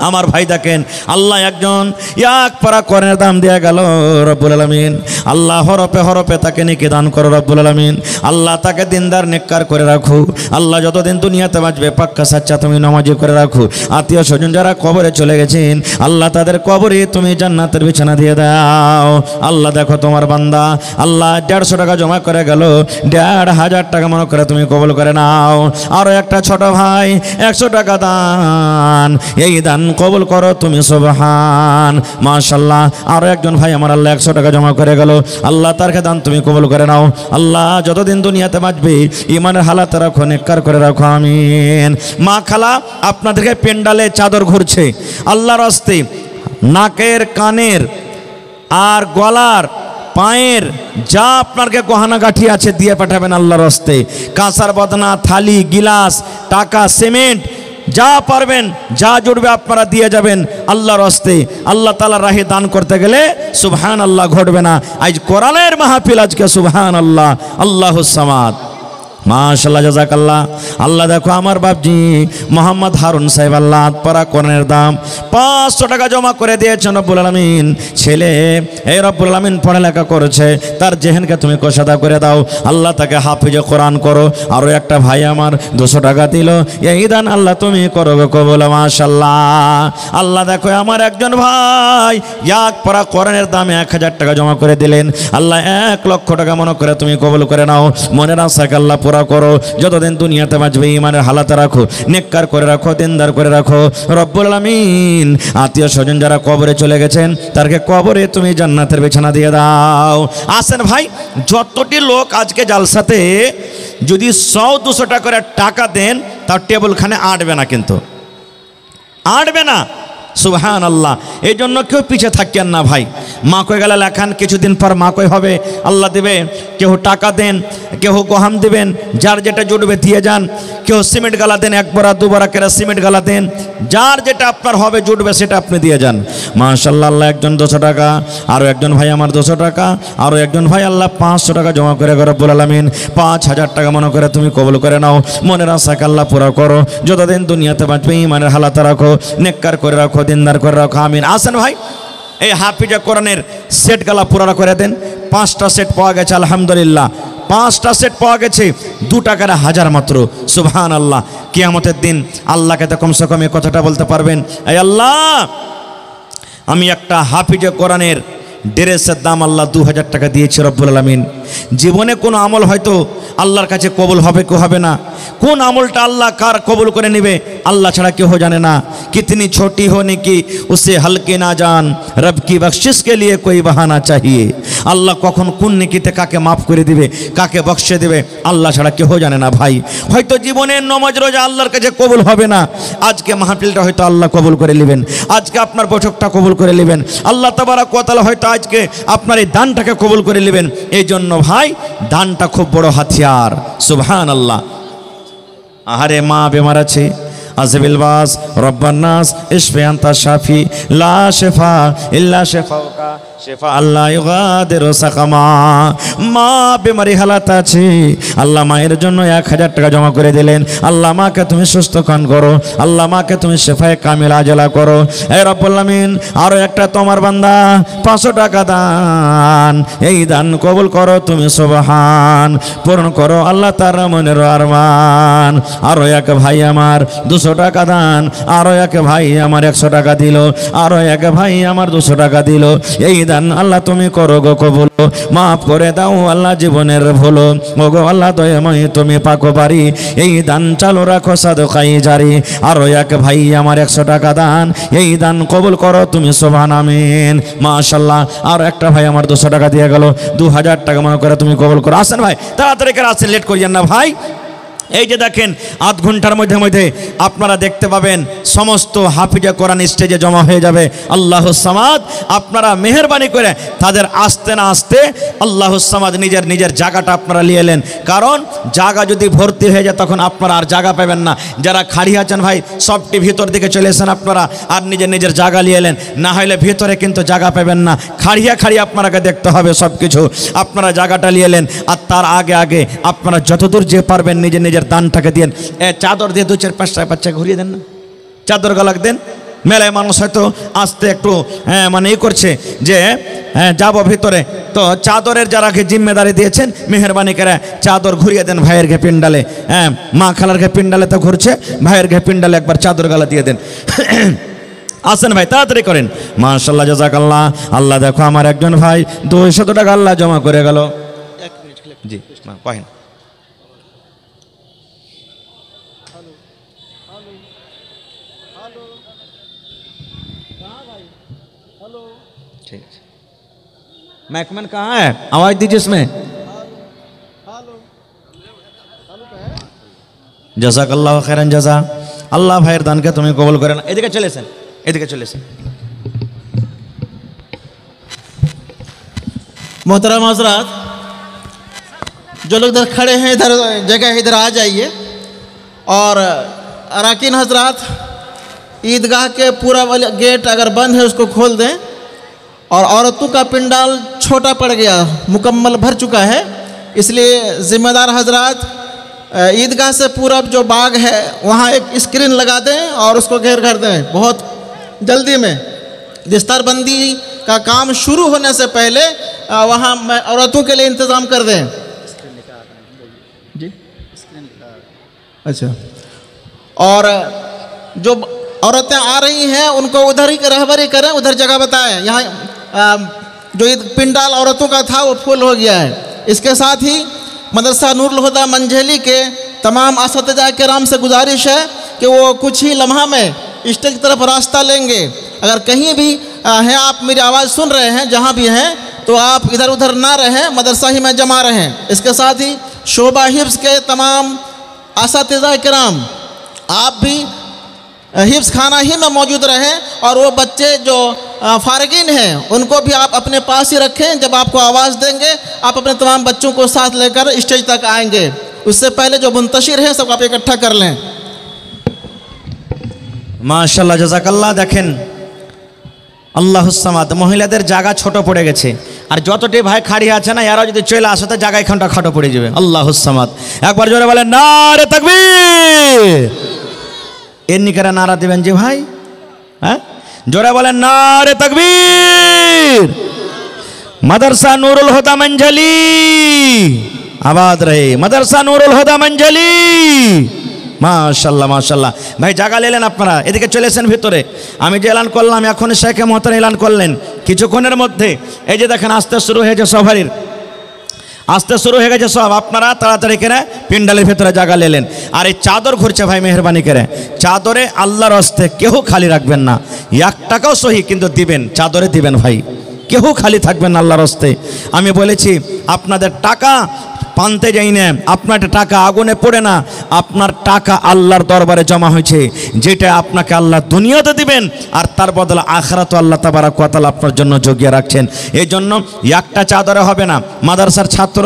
আমার ভাই দেখেন আল্লাহ একজন এক পারা কোরআনের দাম দিয়ে গেল রব্বুল আলামিন। আল্লাহ হরপে হরপে তাকে নেকি দান করো রব্বুল আলামিন। আল্লাহ তাকে দিনদার নেককার করে রাখো। আল্লাহ যতদিন দুনিয়াতে বাঁচবে পাক্কা সাচ্চা তুমি নামাজি করে রাখো। আত্মীয় স্বজন যারা কবরে চলে গেছেন আল্লাহ তাদের কবরে তুমি জান্নাতের বিছানা দিয়ে দাও। আল্লাহ দেখো তোমার বান্দা আল্লাহ 150 টাকা জমা করে গেল। 1500 টাকা মনে করে তুমি কবুল করে নাও। আরও একটা ছোট ভাই 100 টাকা দান। এই দান কবুল করো তুমি সুবহান। মাশাআল্লাহ। আরো একজন ভাই আমার আল্লাহ 100 টাকা জমা করে গেল। আল্লাহ তার দান তুমি কবুল করে নাও। আল্লাহ যতদিন দুনিয়াতে বাঁচবে ইমানের হালাতে রাখো, নেককার করে রাখো। আমিন। মা খালা আপনাদেরকে পেন্ডালে চাদর ঘুরছে আল্লাহর হস্তে, নাকের কানের আর গলার পায়ের যা আপনার গহনা গাঠি আছে দিয়ে পাঠাবেন আল্লাহর হস্তে। কাঁসার বদনা, থালি, গিলাস, টাকা, সিমেন্ট যা পারবেন যা জুড়বে আপনারা দিয়ে যাবেন আল্লাহর হস্তে। আল্লাহ তাআলার রাহে দান করতে গেলে সুবহানাল্লাহ ঘটবে না। আজ কোরআনের মাহফিল, আজকে সুবহানাল্লাহ, আল্লাহুস সামাদ। মাশাআল্লাহ জাযাকাল্লাহ। আল্লাহ দেখো আমার বাপজি মোহাম্মদ হারুন সাহেব আল্লাহ পারা কোরআনের দাম 500 টাকা জমা করে দিয়েছেন রব্বুল আলামিন। ছেলে এই রব্বুল আলামিন পড়ালেখা করেছে, তার জেহেনকে তুমি কোষাদা করে দাও। আল্লাহ তাকে হাফিজে কোরআন করো। আরও একটা ভাই আমার 200 টাকা দিল। এই দান আল্লাহ তুমি করো গো কবুল। মাশাআল্লাহ। আল্লাহ দেখো আমার একজন ভাই এক পারা কোরআনের দামে 1000 টাকা জমা করে দিলেন। আল্লাহ 1 লক্ষ টাকা মনে করে তুমি কবুল করে নাও। মনের আশাকে আল্লাহ পুরা করো। যতদিন দুনিয়াতে বাঁচবে ইমানের হালাতে রাখো, নেককার করে রাখো, দিনদার করে রাখো রব্বুল আলামিন। আত্মীয় স্বজন যারা কবরে চলে গেছেন তারকে কবরে তুমি জান্নাতের বিছানা দিয়ে দাও। আসেন ভাই, যতটি লোক আজকে জালসাতে যদি 100-200 টাকা করে টাকা দেন তার টেবিলখানে আটবে না, কিন্তু আটবে না। সুবহানাল্লাহ। এই জন্য কেউ পিছিয়ে থাকেন না ভাই। মা কই গেলে লেখান, কিছুদিন পর মা কই হবে, আল্লাহ দেবে। কেউ টাকা দেন, কেউ গহাম দেবেন, যার যেটা জুটবে দিয়ে যান। কেউ সিমেন্ট গালা দেন, 1 বড়া 2 বড়া করে সিমেন্ট গালা দেন। যার যেটা আপনার হবে জুটবে সেটা আপনি দিয়ে যান। মাশাআল্লাহ। আল্লাহ একজন 200 টাকা, আরও একজন ভাই আমার 200 টাকা, আরও একজন ভাই আল্লাহ 500 টাকা জমা করে রব্বুল আলামিন 5000 টাকা মনে করে তুমি কবুল করে নাও। মনের আশাকে আল্লাহ পুরা করো। যতদিন দুনিয়াতে বাঁচবে ইমানের হালাতে রাখো, নেককার করে রাখো, দিনদার করে রাখো। আমিন। আসেন ভাই, এই হাফিজে কোরআনের সেট গালা পুরা করে দেন। 5টা সেট পাওয়া গেছে আলহামদুলিল্লাহ। 5টা সেট পাওয়া গেছে 2 টাকার 1000 মাত্র। সুবহানাল্লাহ। কিয়ামতের দিন আল্লাহকে তো কমসে কম এই কথাটা বলতে পারবেন, এই আল্লাহ আমি একটা হাফিজে কোরআনের ড্রেসের দাম আল্লাহ 2000 টাকা দিয়েছি রব্বুল আলামিন। জীবনে কোনো আমল হয়তো আল্লাহর কাছে কবুল হবে কি হবে না, কোন আমলটা আল্লাহ কার কবুল করে নেবে আল্লাহ ছাড়া কেউ জানে না। कितनी छोटी होने की उसे हल्के ना जान, रब की बख्शिश के लिए कोई बहाना चाहिए। আল্লাহ কখন কোন নেকিতে কাকে মাফ করে দিবে, কাকে বখশে দেবে আল্লাহ ছাড়া কেউ জানে না ভাই। হয়তো জীবনের নামাজ রোজা আল্লাহর কাছে কবুল হবে না, আজকে মাহফিলটা হয়তো আল্লাহ কবুল করে নেবেন, আজকে আপনার বৈঠকটা কবুল করে নেবেন। আল্লাহ তাবারাক ওয়া তাআলা হয়তো আজকে আপনার এই দানটাকে কবুল করে নেবেন। এই জন্য ভাই দানটা খুব বড় হাতিয়ার। সুবহানাল্লাহ। আহারে মা বেমার আছে, আজবিল বাস রব্বান্নাস ইশফি আনতা শাফি লা শিফা ইল্লা শিফাউকা শিফা আল্লাহ ইউগাদিরু সাকামা। মা বেমারি হালাত আছে, আল্লাহ মায়ের জন্য 1000 টাকা জমা করে দিলেন। আল্লাহ মাকে তুমি সুস্থ কান করো, আল্লাহ মাকে তুমি শেফায়ে কামিল আজলা করো। এ রব্বুল আমিন আরো একটা তোমার বান্দা 500 টাকা দান, এই দান কবুল করো তুমি সুবহান, পূরণ করো আল্লাহ তার মনের আরমান। আরো এক ভাই আমার 200 টাকা দান, আরো এক ভাই আমার 100 টাকা দিল, আরো এক ভাই আমার 200 টাকা দিল। এই দান আল্লাহ তুমি করো গো কবুল, মাফ করে দাও আল্লাহ জীবনের ভুল, ও গো আল্লাহ দয়াময় তুমি পাকো বাড়ি, এই দান চালু রাখো সাদকাই জারি। আরো এক ভাই আমার 100 টাকা দান, এই দান কবুল করো তুমি সুবহান আমিন। মাশাআল্লাহ। আর একটা ভাই আমার 200 টাকা দিয়ে গেল, 2000 টাকা মনে করে তুমি কবুল করো। আসেন ভাই তাড়াতাড়ি করে আসেন, লেট করিয়েন না ভাই। এই যে দেখেন আধ ঘন্টার মধ্যে মধ্যে আপনারা দেখতে পাবেন সমস্ত হাফিজে কোরআন স্টেজে জমা হয়ে যাবে। আল্লাহুস সামাদ, আপনারা মেহেরবানি করে তাদের আসতে না আসতে আল্লাহুস সামাদ নিজের জায়গাটা আপনারা নিয়ে এলেন, কারণ জায়গা যদি ভর্তি হয়ে যায় তখন আপনারা আর জায়গা পাবেন না। যারা খাড়ি আছেন ভাই সবটি ভিতর দিকে চলে এসেন আপনারা, আর নিজের জায়গা নিয়ে এলেন, না হলে ভিতরে কিন্তু জায়গা পাবেন না। খাড়ি আপনাকে দেখতে হবে সব কিছু, আপনারা জায়গাটা নিয়ে এলেন। আর তার আগে আপনারা যতদূর যে পারবেন নিজের দানটাকে দিন। চাদর দিয়ে 2-4-5টা বাচ্চা ঘুরিয়ে দেন না, চাদর গালাক দেন। মেলায় মানুষ হয়তো আসতে একটু মানে করছে যে যাব ভিতরে, তো চাদরের যারাকে জিম্মেদারি দিয়েছেন মেহরবানি করে চাদর ঘুরিয়ে দেন ভাইয়ের ঘে পিন্ডালে। মা খালার ঘে পিন্ডালে তো ঘুরছে, ভাইয়ের ঘে পিন্ডালে একবার চাদর গালা দিয়ে দেন। আসেন ভাই তাড়াতাড়ি করেন। মাশাআল্লাহ জাযাকাল্লাহ। আল্লাহ দেখো আমার একজন ভাই 200 টাকা আল্লাহ জমা করে গেল। জি কহেন। ठीक है, मैकमैन कहाँ है, आवाज दीजिए इसमें। জাযাকাল্লাহু খাইরান জাযা। আল্লাহ ভাইয়ের দানকে তুমি কবুল করে না। এদিকে চলেছেন, এদিকে চলেছেন। मोहतरम हजरात, जो लोग इधर खड़े हैं इधर जगह इधर आ जाइए। और अराकीन हजरात, ईदगाह के पूरा वाला गेट अगर बंद है उसको खोल दें। और औरतों का पिंडाल छोटा पड़ गया, मुकम्मल भर चुका है, इसलिए ज़िम्मेदार हजरात ईदगाह से पूरब जो बाग है वहाँ एक स्क्रीन लगा दें और उसको घेर कर दें। बहुत जल्दी में बिस्तरबंदी का काम शुरू होने से पहले वहाँ औरतों के लिए इंतज़ाम कर दें। जी अच्छा। और जो औरतें आ रही हैं उनको उधर ही रहबरी करें, उधर जगह बताएं। यहाँ जो पिंडाल औरतों का था वो फुल हो गया है। इसके साथ ही मदरसा नूरुल हुदा मंझेली के तमाम असतिज़ा किराम से गुजारिश है कि वो कुछ ही लम्हा में स्टेज की तरफ रास्ता लेंगे। अगर कहीं भी हैं आप मेरी आवाज़ सुन रहे हैं, जहाँ भी हैं, तो आप इधर उधर ना रहें, मदरसा ही में जमा रहें। इसके साथ ही शोबा हिफ्ज़ के तमाम असतिज़ा किराम आप भी हिफ्ज़ खाना ही में मौजूद रहें। और वो बच्चे जो फारगीन हैं उनको भी आप अपने पास ही रखें। जब आपको आवाज़ देंगे आप अपने तमाम बच्चों को साथ लेकर स्टेज तक आएंगे। उससे पहले जो मुंतशिर हैं सब आप इकट्ठा कर लें। মাশাআল্লাহ জাযাকাল্লাহ। দেখেন আল্লাহুস সামাদ, মহিলাদের জায়গা ছোট পড়ে গেছে, আর যতটি ভাই খাড়ি আছে না এরা যদি চলে আসে তো জায়গা এখানটা খাটো পড়ে যাবে। আল্লাহুস সামাদ। একবার জোরে বলেন নারে তাকবীর। এমনি করে নারা দেবেন যে ভাই, হ্যাঁ জোরে বলেন নারে তাকবীর। मदरसा नूरुल हुदा मंझली आबाद रहे, मदरसा नूरुल हुदा मंझली। माशाल्लाह माशाल्लाह। भाई জায়গা নিলেন আপনারা, এদিকে চলে এসেন ভিতরে। আমি যে এলান করলাম এখন শেখ মোহতারাম এলান করলেন, কিছুক্ষণের মধ্যে এই যে দেখেন আসতে শুরু হয়েছে সবারই, আসতে শুরু হয়ে গেছে সব। আপনারা তাড়াতাড়ি করে পিন্ডালের ভিতরে জায়গা নিলেন। আর এই চাদর ঘুরছে ভাই, মেহরবানি করে চাদরে আল্লাহর হস্তে কেউ খালি রাখবেন না। 1 টাকাও সহি কিন্তু দিবেন, চাদরে দিবেন ভাই, কেউ খালি থাকবেন না আল্লাহর হস্তে। আমি বলেছি আপনাদের টাকা পানতে যাই না, আপনার টাকা আগুনে পড়ে না, আপনার টাকা আল্লাহর দরবারে জমা হয়েছে, যেটা আপনাকে আল্লাহ দুনিয়াতে দিবেন আর তার বদলে আখিরাতে আল্লাহ তাবারাক ওয়া তাআলা আপনার জন্য জগিয়ে রাখছেন। এই জন্য একটা চাদরে হবে না। মাদ্রাসার ছাত্র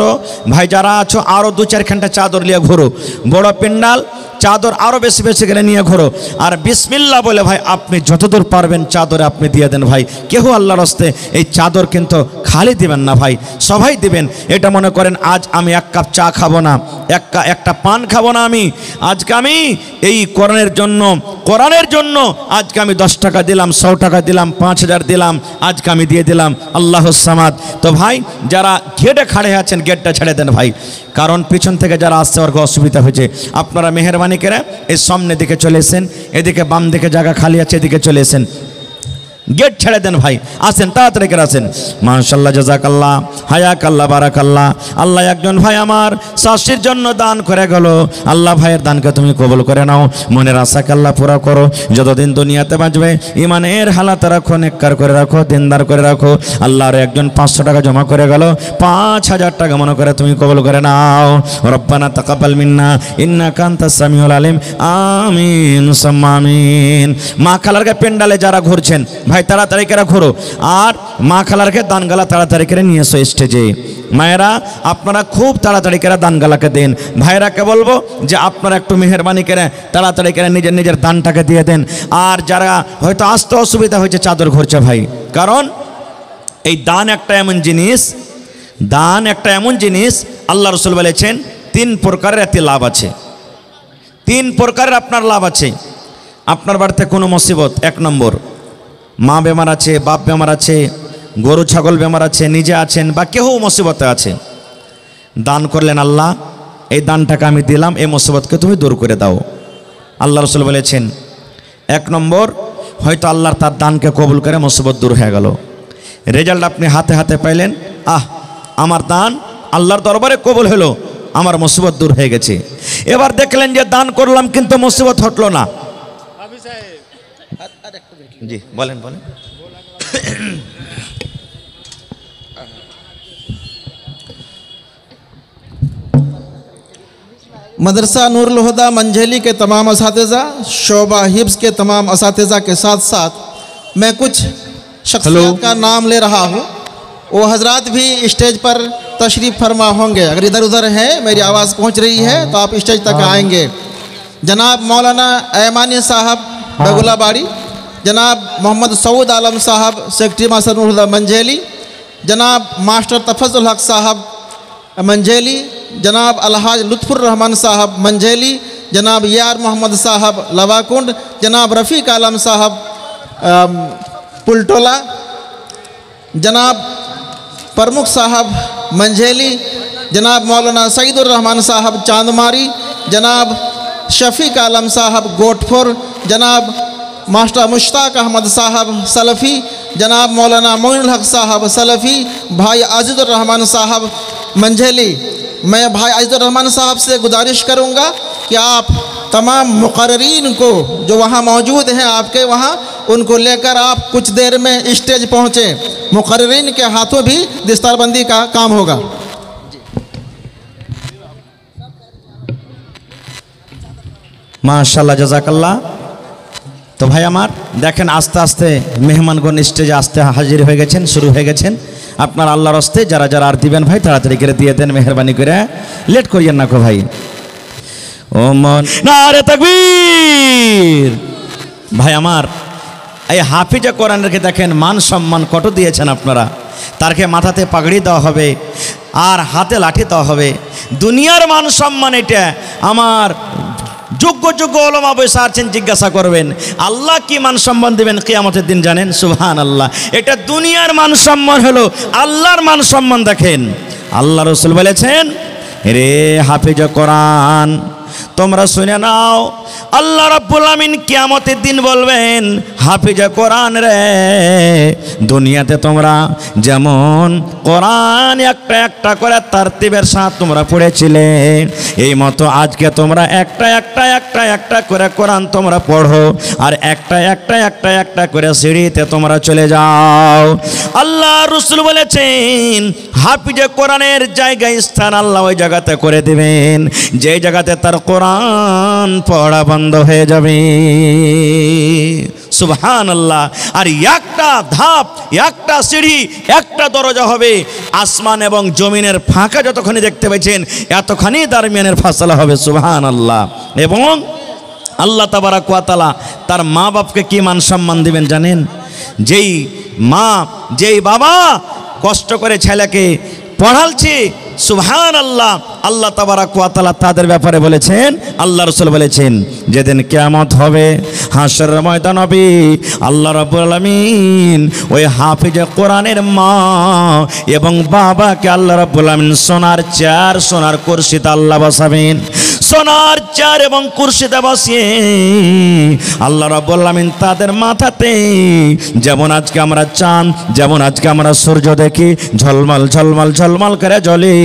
ভাই যারা আছো আরও 2-4 খানটা চাদর নিয়ে ঘোরো, বড় পিন্ডাল চাদর আরও বেশি বেশি করে নিয়ে ঘোরো। আর বিসমিল্লাহ বলে ভাই আপনি যতদূর পারবেন চাদরে আপনি দিয়ে দেন ভাই। কেউ আল্লাহর হস্তে এই চাদর কিন্তু খালি দিবেন না ভাই, সবাই দিবেন। এটা মনে করেন আজ আমি 1 কাপ চা খাবো না, একটা পান খাবো না, আজকে আমি এই কোরআনের জন্য আজকে আমি 10 টাকা দিলাম, 100 টাকা দিলাম, 5000 দিলাম, আজকে আমি দিয়ে দিলাম আল্লাহুস সামাদ। তো ভাই যারা গেটে খাড়ে আছেন গেটটা ছেড়ে দেন ভাই, কারণ পিছন থেকে যারা আসছে ওর অসুবিধা হয়েছে। আপনারা মেহরবানি করে এই সামনে দিকে চলে এসেন, এদিকে বাম দিকে জায়গা খালি আছে, এদিকে চলে এসেন। গেট ছেড়ে দেন ভাই, আসেন তাড়াতাড়ি করে আসেন। মাশাআল্লাহ, জাযাকাল্লাহ, হায়াকাল্লাহ, বারাকাল্লাহ। আল্লাহ একজন ভাই আমার শাশির জন্য দান করে গেল, আল্লাহ ভাইয়ের দানকে তুমি কবুল করে নাও, মনের আশাকে আল্লাহ পুরা করো। যতদিন দুনিয়াতে বাঁচবে ইমানের হালাত রাখো, নেককার করে রাখো, দিনদার করে রাখো। আল্লাহর একজন 500 টাকা জমা করে গেল, 5000 টাকা মনে করে তুমি কবুল করে নাও। রব্বানা তাকাব্বাল মিন্না ইন্নাকা আনতাস সামিউল আলিম। আমিন সুম্মা আমিন। মা খালারকে পেন্ডালে যারা ঘুরছেন ভাই তাড়াতাড়ি করে ঘুরো, আর মা খালারকে দানগালা তাড়াতাড়ি করে নিয়ে এসো স্টেজে। মায়েরা আপনারা খুব তাড়াতাড়ি করে দানগালাকে দেন। ভাইরাকে বলবো যে আপনারা একটু মেহরবানি করে তাড়াতাড়ি করে নিজের নিজের দানটাকে দিয়ে দেন। আর যারা হয়তো আসতে অসুবিধা হয়েছে চাদর ঘুরছে ভাই, কারণ এই দান একটা এমন জিনিস, দান একটা এমন জিনিস আল্লাহ রসুল বলেছেন 3 প্রকারের এতে লাভ আছে, 3 প্রকারের আপনার লাভ আছে। আপনার বাড়িতে কোনো মুসিবত, 1 নম্বর মা বেমার আছে, বাপ বেমার আছে, গরু ছাগল বেমার আছে, নিজে আছেন বা কেউ মুসিবতে আছে, দান করলেন, আল্লাহ এই দানটাকে আমি দিলাম, এই মুসিবতকে তুমি দূর করে দাও। আল্লাহ রসুল বলেছেন 1 নম্বর হয়তো আল্লাহর তার দানকে কবুল করে মুসিবত দূর হয়ে গেল, রেজাল্ট আপনি হাতে হাতে পাইলেন, আমার দান আল্লাহর দরবারে কবুল হলো, আমার মুসিবত দূর হয়ে গেছে। এবার দেখলেন যে দান করলাম কিন্তু মুসিবত হটলো না। জি বলেন বলেন। मदरसा नूरुल हुदा मंझेली के तमाम असातिज़ा, शोबा हिब्स के तमाम असातिज़ा के साथ साथ मैं कुछ शख्सियत का नाम ले रहा हूँ। वो हजरात भी स्टेज पर तशरीफ़ फरमा होंगे, अगर इधर उधर है मेरी आवाज़ पहुँच रही है तो आप स्टेज तक आएंगे। जनाब मौलाना ऐमानी साहब बगुलाबाड़ी, जनाब मोहम्मद सऊद आलम साहब सेक्रेटरी मास्टर नूरुल हुदा मंझेली, जनाब मास्टर तफज़ुल हक साहब मंझेली, जनाब अलहाज लुत्फुर रहमान साहब मंझेली, जनाब यार मोहम्मद साहब लवाकुंड, जनाब रफ़ीक आलम साहब पुलटोला, जनाब प्रमुख साहब मंझेली, जनाब मौलाना सईदुर रहमान साहब चांदमारी, जनाब शफ़ीक आलम साहब गोटपुर, जनाब मास्टर मुश्ताक अहमद साहब सलफ़ी, जनाब मौलाना मोइनुल हक साहब सलफ़ी, भाई आज़िज़ुर रहमान साहब मंझेली। मैं भाई आज़िज़ुर रहमान साहब से गुजारिश करूँगा कि आप तमाम मुक़र्रीन को जो वहाँ मौजूद हैं आपके वहाँ, उनको लेकर आप कुछ देर में स्टेज पहुँचें। मुक़र्रीन के हाथों भी दस्तारबंदी का काम होगा। माशाल्लाह, जज़ाकल्लाह। तो भाई আমার দেখেন আস্তে আস্তে মেহমানগণ স্টেজে আসতে হাজির হয়ে গেছেন, শুরু হয়ে গেছেন। আপনার আল্লাহর হস্তে যারা যারা আর দিবেন ভাই তাড়াতাড়ি করে দিয়ে দেন, মেহরবানি করে, লেট করিয়েন না কো ভাই। ও মন নারে তাকবীর। ভাই আমার এই হাফিজে কোরআনকে দেখেন মান সম্মান কত দিয়েছেন আপনারা। তারকে মাথাতে পাগড়ি দেওয়া হবে আর হাতে লাঠি দেওয়া হবে। দুনিয়ার মান সম্মান এটা আমার যোগ্য যোগ্য ওলামা বসে আছেন, জিজ্ঞাসা করবেন আল্লাহ কি মান সম্মান দেবেন কিয়ামতের দিন জানেন? সুবহানাল্লাহ। এটা দুনিয়ার মান সম্মান হলো, আল্লাহর মান সম্মান দেখেন। আল্লাহ রসুল বলেছেন, রে হাফিজে কোরআন তোমরা শুনে নাও, আল্লাহ রাব্বুল আমিন কিয়ামতের দিন বলবেন, হাফিজে কোরআন রে, দুনিয়াতে তোমরা যেমন কোরআন একটা একটা করে তারতিবের সাথে তোমরা পড়েছিলে, এই মতো আজকে তোমরা একটা একটা একটা একটা করে কোরআন তোমরা পড়ো, আর একটা একটা একটা একটা করে সিঁড়িতে তোমরা চলে যাও। আল্লাহ রসুল বলেছেন, হাফিজে কোরআনের জায়গায় স্থান আল্লাহ ওই জায়গাতে করে দেবেন যে জায়গাতে তার কোরআন পড়া বন্ধ হয়ে যাবে। সুবহানাল্লাহ। আর একটা ধাপ, একটা সিঁড়ি, একটা দরজা হবে, আসমান এবং জমিনের ফাঁকা যতখানি দেখতে পেয়েছেন এতখানি দারমিয়ানের ফাসলা হবে। সুবহানাল্লাহ। এবং আল্লাহ তাবারাক ওয়া তাআলা তার মা বাপকে কি মান সম্মান দিবেন জানেন? যেই মা যেই বাবা কষ্ট করে ছেলেকে পড়ালছে, সুবহানাল্লাহ, আল্লাহ তাবারাক ওয়া তাআলা তাদের ব্যাপারে বলেছেন, আল্লাহ রাসূল বলেছেন, যেদিন কিয়ামত হবে হাশরের ময়দান হবে, আল্লাহ রাব্বুল আলামিন ওই হাফিজে কোরআনের মা এবং বাবাকে আল্লাহ রাব্বুল আলামিন সোনার চেয়ার, সোনার কুরসিতে আল্লাহ বসাবেন। সোনার চেয়ার এবং কুরসিতে বসিয়ে আল্লাহ রাব্বুল আলামিন তাদের মাথাতে যেমন আজকে আমরা চাঁদ, যেমন আজকে আমরা সূর্য দেখি ঝলমল ঝলমল ঝলমল করে জ্বলে,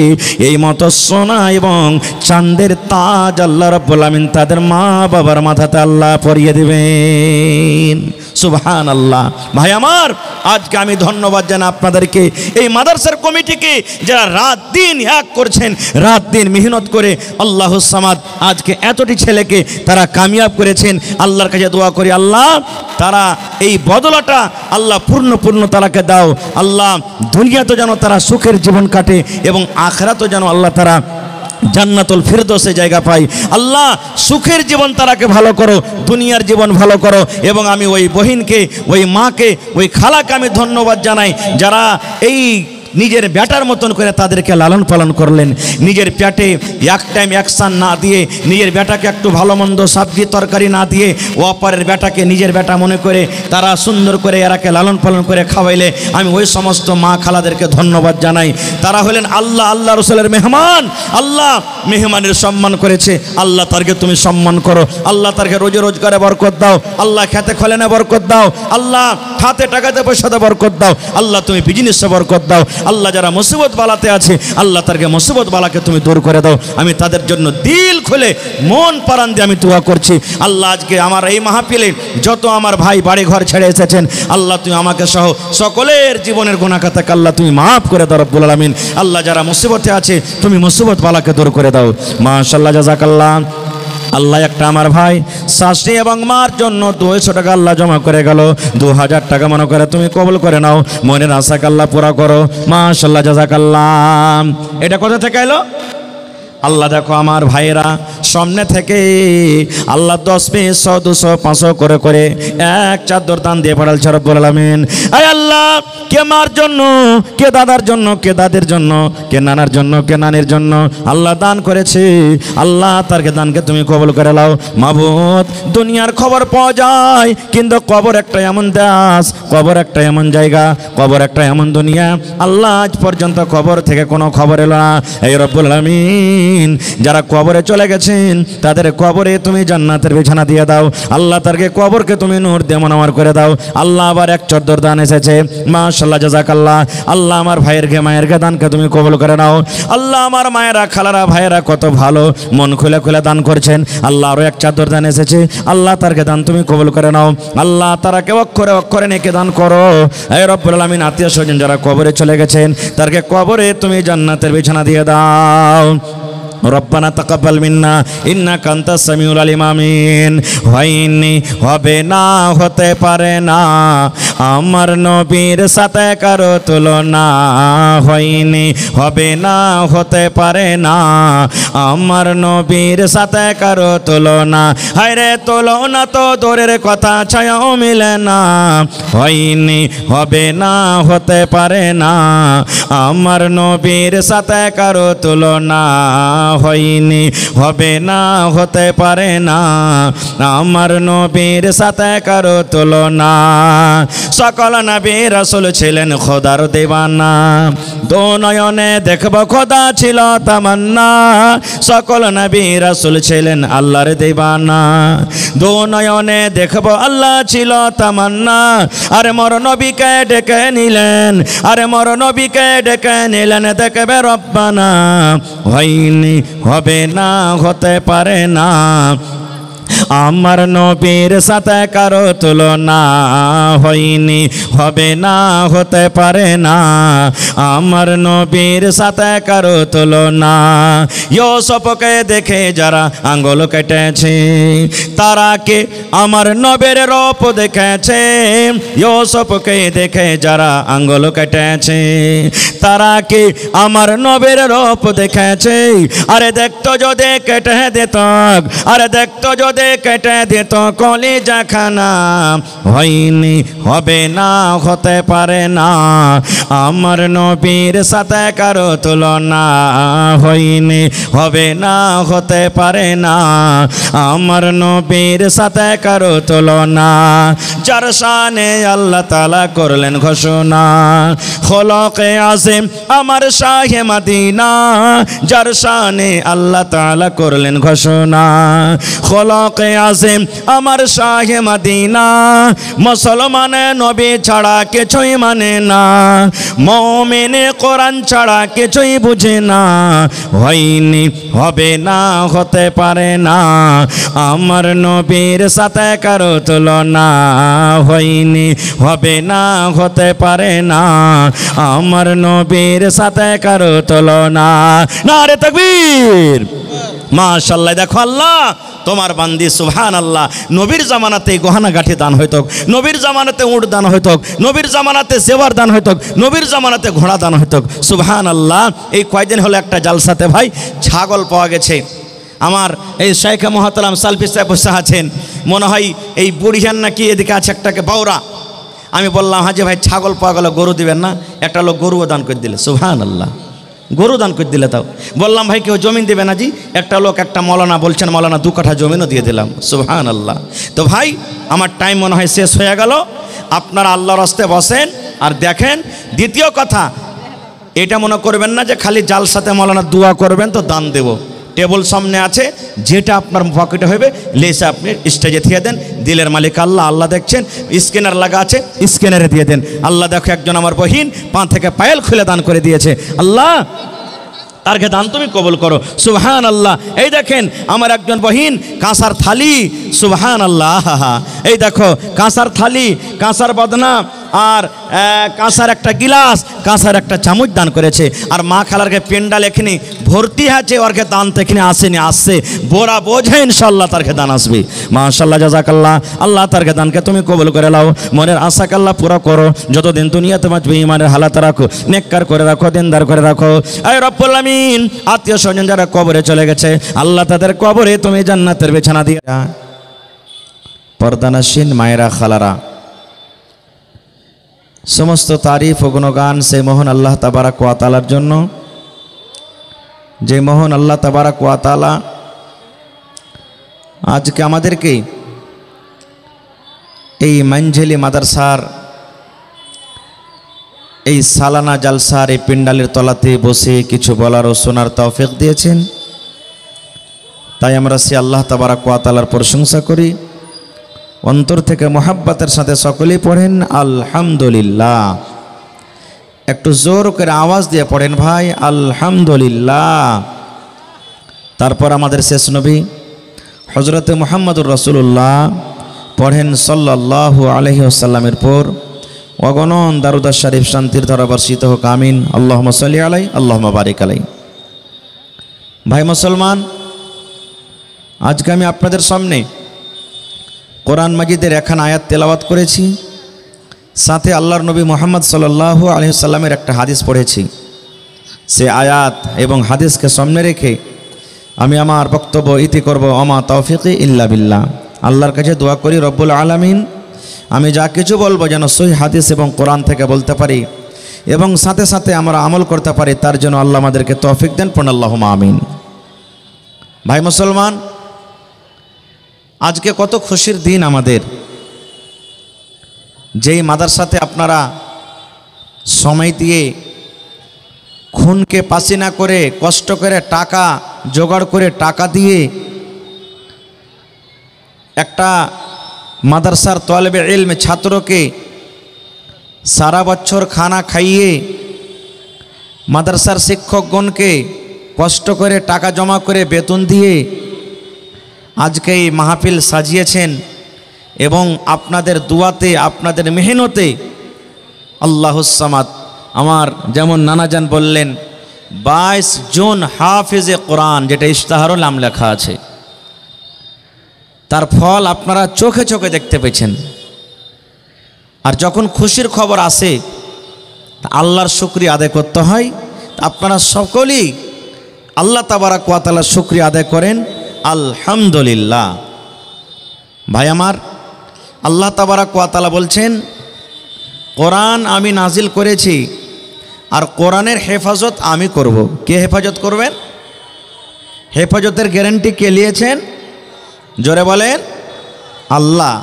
এই মতো সোনা এবং চাঁদের তাজ আল্লাহ রাব্বুল আলামিন তাদের মা বাবার মাথাতে আল্লাহ পরিয়ে দিবেন। সুবহানাল্লাহ। ভাই আমার, আজকে আমি ধন্যবাদ জানাই আপনাদেরকে, এই মাদ্রাসার কমিটিকে, যারা রাত দিন এক করছেন, রাত দিন মেহনত করে আল্লাহুস সামাদ আজকে এতটি ছেলেকে তারা কামিয়াব করেছেন। আল্লাহর কাছে দোয়া করি, আল্লাহ তারা এই বদলাটা আল্লাহ পূর্ণ তারাকে দাও। আল্লাহ দুনিয়াতে যেন তারা সুখের জীবন কাটে এবং আখিরাতে যেন আল্লাহ তারা জান্নাতুল ফিরদৌসে জায়গা পাই। আল্লাহ সুখের জীবন তারাকে ভালো করো, দুনিয়ার জীবন ভালো করো। এবং আমি ওই বহিনকে, ওই মাকে, ওই খালাকে আমি ধন্যবাদ জানাই, যারা এই নিজের বেটার মতন করে তাদেরকে লালন পালন করলেন। নিজের পেটে এক টাইম অ্যাকশান না দিয়ে, নিজের বেটাকে একটু ভালো মন্দ সবজি তরকারি না দিয়ে, অপরের বেটাকে নিজের বেটা মনে করে তারা সুন্দর করে এরাকে লালন পালন করে খাওয়াইলে আমি ওই সমস্ত মা খালাদেরকে ধন্যবাদ জানাই। তারা হলেন আল্লাহ রসুলের মেহমান। আল্লাহ মেহমানের সম্মান করেছে, আল্লাহ তারকে তুমি সম্মান করো। আল্লাহ তারকে রোজে রোজগারে বরকত দাও। আল্লাহ খেতে খলেনে বরকত দাও। আল্লাহ হাতে টাকাতে পয়সাতে বরকত দাও। আল্লাহ তুমি বিজনেসে বরকত দাও। আল্লাহ যারা মুসিবত বালাতে আছে, আল্লাহ তারকে মুসিবত বালাকে তুমি দূর করে দাও। আমি তাদের জন্য দিল খুলে মন প্রাণ দিয়ে আমি দোয়া করছি। আল্লাহ আজকে আমার এই মাহফিলে যত আমার ভাই বাড়ি ঘর ছেড়ে এসেছেন, আল্লাহ তুমি আমাকে সহ সকলের জীবনের গুনাহ খাতাকে আল্লাহ তুমি মাফ করে দাও রব্বুল আলামিন। আল্লাহ যারা মুসিবতে আছে তুমি মুসিবত বালাকে দূর করে দাও। মাশাআল্লাহ, জাযাকাল্লাহ। আল্লাহ একটা আমার ভাই শাশুড়ি এবং মার জন্য 200 টাকা আল্লাহ জমা করে গেল, 2000 টাকা মনে করে তুমি কবুল করে নাও, মনের আশাকে আল্লাহ পুরা করো। মাশাআল্লাহ, জাযাকাল্লাহ। এটা কোথা থেকে এলো? আল্লাহ দেখো আমার ভাইয়েরা সামনে থেকে আল্লাহ 10, 20, 100, 200, 500 করে করে এক চাদর দান দিয়ে পাঠালছে রব্বুল আলামিন। আয় আল্লাহ, কে মার জন্য, কে দাদার জন্য, কে দাদের জন্য, কে নানার জন্য, কে নানির জন্য আল্লাহ দান করেছে, আল্লাহ তারকে দানকে তুমি কবুল করে নাও। মাবুদ, দুনিয়ার খবর পাওয়া যায়, কিন্তু কবর একটা এমন দেশ, কবর একটা এমন জায়গা, কবর একটা এমন দুনিয়া, আল্লাহ আজ পর্যন্ত কবর থেকে কোনো খবর এলো না। এই রব্বুল আলামিন, যারা কবরে চলে গেছেন তাদের কবরে তুমি জান্নাতের বিছানা দিয়ে দাও। আল্লাহ তারকে কবরকে তুমি নূর দিয়ে মনোয়ার করে দাও। আল্লাহ আবার এক চদ্দর দান এসেছে, মাশাআল্লাহ, জাযাকাল্লাহ। আল্লাহ আমার ভাইয়েরকে মায়েরকে দানকে তুমি কবুল করে নাও। আল্লাহ আমার মায়েরা খালারা ভাইয়েরা কত ভালো মন খুলে খুলে দান করছেন। আল্লাহ আরও এক চাদর দান এসেছে, আল্লাহ তারকে দান তুমি কবুল করে নাও। আল্লাহ তারাকে অক্ষরে অক্ষরে নেকে দান করো। এই রব্বুল আলামিন, আত্মীয় স্বজন যারা কবরে চলে গেছেন তারকে কবরে তুমি জান্নাতের বিছানা দিয়ে দাও। রব্বানা তাকাব্বাল মিন্না ইন্নাকা আনতাস সামিউল আলিম। আমিন। হয়নি, হবে না, হতে পারে না, আমার নবীর সাথে কারো তুলনা। হয়নি, হবে না, হতে পারে না, আমার নবীর সাথে কারো তুলনা। হায়রে তুলনা তো দূরের কথা, ছায়াও মিলে না। হয়নি, হবে না, হতে পারে না, আমার নবীর সাথে কারো তুলনা। হয়নি, হবে না, হতে পারে না, আমার নবীর সাথে কারো তুলনা। সকল নবী রাসূল ছিলেন খোদার দিওয়ানা, দো নয়নে দেখব খোদা ছিল তামান্না। সকল নবী রাসূল ছিলেন আল্লাহর দিওয়ানা, দো নয়নে দেখব আল্লাহ ছিল তামান্না। আরে মোর নবীকে ডেকে নিলেন, আরে মোর নবীকে ডেকে নিলেন, দেখবে রব্বানা। হয়নি, হবে না, হতে পারে না, আমার নবীর সাথে কারো তুলনা। হয়নি, হবে না, হতে পারে না, আমার নবীর সাথে কারো তুলনা। ইউসুফকে দেখে যারা আঙ্গুল কেটেছে, তারা কে আমার নবীর রূপ দেখেছে। ইউসুফকে দেখে যারা আঙ্গুল কেটেছে, তারা কে আমার নবীর রূপ দেখেছে। আরে দেখতো যদি কেটে দিত, আরে দেখতো যদি কেটে দিত কলিজা খানা। হয়নি, হবে না, হতে পারে না, আমার নবীর সাথে কারো তুলনা। হয়নি, হবে না, হতে পারে না, আমার নবীর সাথে কারো তুলনা। যার শানে আল্লাহ তাআলা করলেন ঘোষণা, খলকে আযম আমার শাহে মদিনা। যার শানে আল্লাহ তাআলা করলেন ঘোষণা, খলকে জগতে আছে আমার শাহে মদিনা, মুসলমানে নবী ছাড়া কিছুই মানে না, মুমিনে কোরআন ছাড়া কিছুই বুঝে না, হয়নি হবে না হতে পারে না, আমার নবীর সাথে কারো তুলনা, হয়নি হবে না হতে পারে না, আমার নবীর সাথে কারো তুলনা। নারে তাকবীর, মাশাআল্লাহ। দেখো আল্লাহ তোমার বান্দি সুবহানাল্লাহ, নবীর জামানাতে গহনা গাঠি দান হইত, নবীর জামানাতে উট দান হইত, নবীর জামানাতে জেওয়ার দান হইত, নবীর জামানাতে ঘোড়া দান হইত। সুবহানাল্লাহ। এই কয়দিন হলো একটা জালসাতে ভাই ছাগল পাওয়া গেছে। আমার এই শেখ মহতারাম সালফি সাহেব বসে আছেন, মনে হয় এই বুড়িয়ান নাকি এদিকে আছে একটাকে বাউরা। আমি বললাম হাজি ভাই ছাগল পাওয়া গেল, গরু দিবেন না? একটা লোক গরুও দান করে দিলে, সুবহানাল্লাহ, গরু দান করে দিলে। তাও বললাম ভাই কেউ জমিন দেবে না? জি। একটা লোক, একটা মৌলানা বলছেন মৌলানা 2 কাঠা জমিনও দিয়ে দিলাম, সুবহানাল্লাহ। তো ভাই আমার টাইম মনে হয় শেষ হয়ে গেল। আপনারা আল্লাহর রাস্তায় বসেন আর দেখেন। দ্বিতীয় কথা, এটা মনে করবেন না যে খালি জালসাতে মৌলানা দোয়া করবেন তো দান দেব। টেবল সামনে আছে, যেটা আপনার পকেটে হবে লেসে আপনি স্টেজে দিয়ে দেন। দিলের মালিক আল্লাহ, আল্লাহ দেখছেন। স্ক্যানার লাগা আছে, স্ক্যানারে দিয়ে দেন। আল্লাহ দেখো একজন আমার বহিন পা থেকে পায়েল খুলে দান করে দিয়েছে, আল্লাহ তারকে দান তুমি কবুল করো, সুবহানাল্লাহ। এই দেখেন আমার একজন বহিন কাঁসার থালি, সুবহানাল্লাহ। এই দেখো কাঁসার থালি, কাঁসার বদনা আর কাঁসার একটা গিলাস, কাঁসার একটা চামচ দান করেছে। আর মা খালারকে পেন্ডাল এখানে ভর্তি আছে, ওরকে দান তো এখানে আসেনি, আসছে বোরা বোঝে, ইনশাল্লাহ তারকে দান আসবে। মাশাল্লাহ, জাযাকাল্লাহ। আল্লাহ তারকে দানকে তুমি কবুল করে নাও, মনের আশাকে আল্লাহ পুরো করো। যতদিন দুনিয়াতে বাঁচবে ইমানের হালাত রাখো, নেককার করে রাখো, দিনদার করে রাখো। আয় রব্বুল আমিন, আত্মীয় স্বজন যারা কবরে চলে গেছে আল্লাহ তাদের কবরে তুমি জান্নাতের বিছানা দিয়ে। পর্দানাসীন মায়েরা, খালারা, সমস্ত তারিফ ও গুণগান সেই মহান আল্লাহ তাবারাক ওয়া তাআলার জন্য, যে মহান আল্লাহ তাবারাক ওয়া তাআলা আজকে আমাদেরকে এই মানঝেলি মাদ্রাসার এই সালানা জালসার এই পিন্ডালের তলাতে বসে কিছু বলার ও শোনার তৌফিক দিয়েছেন। তাই আমরা সে আল্লাহ তাবারাক ওয়া তাআলার প্রশংসা করি। অন্তর থেকে মোহাব্বতের সাথে সকলেই পড়েন আলহামদুলিল্লাহ। একটু জোর করে আওয়াজ দিয়ে পড়েন ভাই, আলহামদুলিল্লাহ। তারপর আমাদের শেষ নবী হযরতে মুহাম্মদুর রাসূলুল্লাহ পড়েন সাল্লাল্লাহু আলাইহি ওয়াসাল্লামের পর অগণন দারুদ শরীফ শান্তির ধারা বর্ষিত হোক, আমিন। আল্লাহুম্মা সাল্লি আলাইহি, আল্লাহুম্মা বারিক আলাইহি। ভাই মুসলমান, আজকে আমি আপনাদের সামনে কোরআন মাজিদের এখন আয়াত তেলাওয়াত করেছি, সাথে আল্লাহর নবী মুহাম্মদ সাল্লাল্লাহু আলাইহি ওয়াসাল্লামের একটা হাদিস পড়েছি। সে আয়াত এবং হাদিসকে সামনে রেখে আমি আমার বক্তব্য ইতি করব। আমা তাওফিকি ইল্লা বিল্লাহ। আল্লাহর কাছে দোয়া করি রব্বুল আলামিন আমি যা কিছু বলবো যেন সহিহ হাদিস এবং কোরআন থেকে বলতে পারি এবং সাথে সাথে আমরা আমল করতে পারি, তার জন্য আল্লাহ আমাদেরকে তৌফিক দেন। পড়ুন আল্লাহুম্মা আমিন। ভাই মুসলমান, আজকে কত খুশির দিন আমাদের, যেই মাদ্রাসাতে আপনারা সময় দিয়ে খুনকে পাসিনা করে কষ্ট করে টাকা জোগাড় করে টাকা দিয়ে একটা মাদ্রাসার তলবে ইলম ছাত্রকে সারা বছর খানা খাইয়ে মাদ্রাসার শিক্ষকগণকে কষ্ট করে টাকা জমা করে বেতন দিয়ে আজকে এই মাহফিল সাজিয়েছেন এবং আপনাদের দুয়াতে আপনাদের মেহনতে আল্লাহুস সামাদ, আমার যেমন নানাজান বললেন 22 জন হাফেজে কোরআন, যেটা ইশতেহারুল নাম লেখা আছে, তার ফল আপনারা চোখে চোখে দেখতে পেয়েছেন। আর যখন খুশির খবর আসে আল্লাহর শুকরিয়া আদায় করতে হয়। আপনারা সকলেই আল্লাহ তাবারাক ওয়া তাআলার শুকরিয়া আদায় করেন আলহামদুলিল্লাহ। ভাই আমার, আল্লাহ তাবারাক ওয়া তাআলা বলছেন কোরআন আমি নাজিল করেছি আর কোরআনের হেফাজত আমি করব। কে হেফাজত করবেন? হেফাজতের গ্যারান্টি কে নিয়েছেন? জোরে বলেন, আল্লাহ।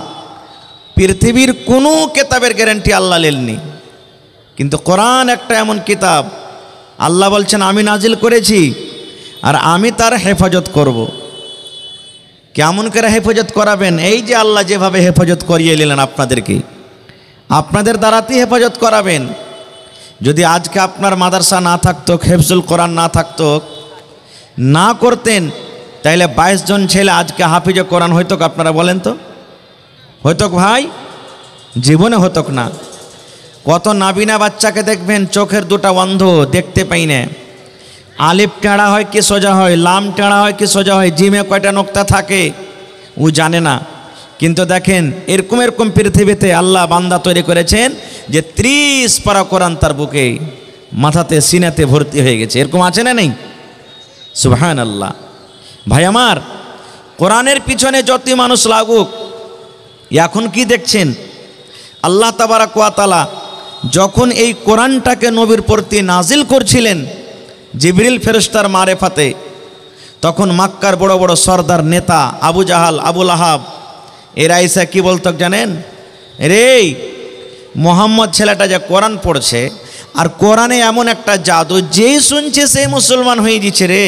পৃথিবীর কোনো কিতাবের গ্যারান্টি আল্লাহ নেননি, কিন্তু কোরআন একটা এমন কিতাব আল্লাহ বলছেন আমি নাজিল করেছি আর আমি তার হেফাজত করব। কেমন করে হেফাজত করাবেন? এই যে আল্লাহ যেভাবে হেফাজত করিয়ে নিলেন আপনাদেরকে, আপনাদের দ্বারাতেই হেফাজত করাবেন। যদি আজকে আপনার মাদ্রাসা না থাকতো, হেফজুল কোরআন না থাকতো, না করতেন, তাইলে 22 জন ছেলে আজকে হাফিজে কোরআন হইতো? আপনারা বলেন তো, হইতো ভাই? জীবনে হতো না। কত নাবিনা বাচ্চাকে দেখবেন চোখের দুটা অন্ধ, দেখতে পাই না। আলিফ টেঁড়া হয় কি সোজা হয়, লাম টেঁড়া হয় কি সোজা হয়, জিমে কয়টা নোক্তা থাকে ও জানে না। কিন্তু দেখেন এরকম এরকম পৃথিবীতে আল্লাহ বান্দা তৈরি করেছেন যে 30 পারা কোরআন তার বুকে, মাথাতে, সিনাতে ভর্তি হয়ে গেছে। এরকম আছে না নেই? সুবহানাল্লাহ। ভাই আমার, কোরআনের পিছনে যত মানুষ লাগুক, এখন কি দেখছেন? আল্লাহ তাবারাক ওয়া তাআলা যখন এই কোরআনটাকে নবীর প্রতি নাজিল করছিলেন জিবরিল ফেরেশতার মারেফাতে, তখন মক্কার বড় বড় সর্দার নেতা আবু জাহাল, আবু লাহাব, এরা এসে কি বলতো জানেন? রে মোহাম্মদ ছেলেটা যে কোরআন পড়ছে, আর কোরআনে এমন একটা জাদু, যেই শুনছে সেই মুসলমান হয়ে দিচ্ছে রে,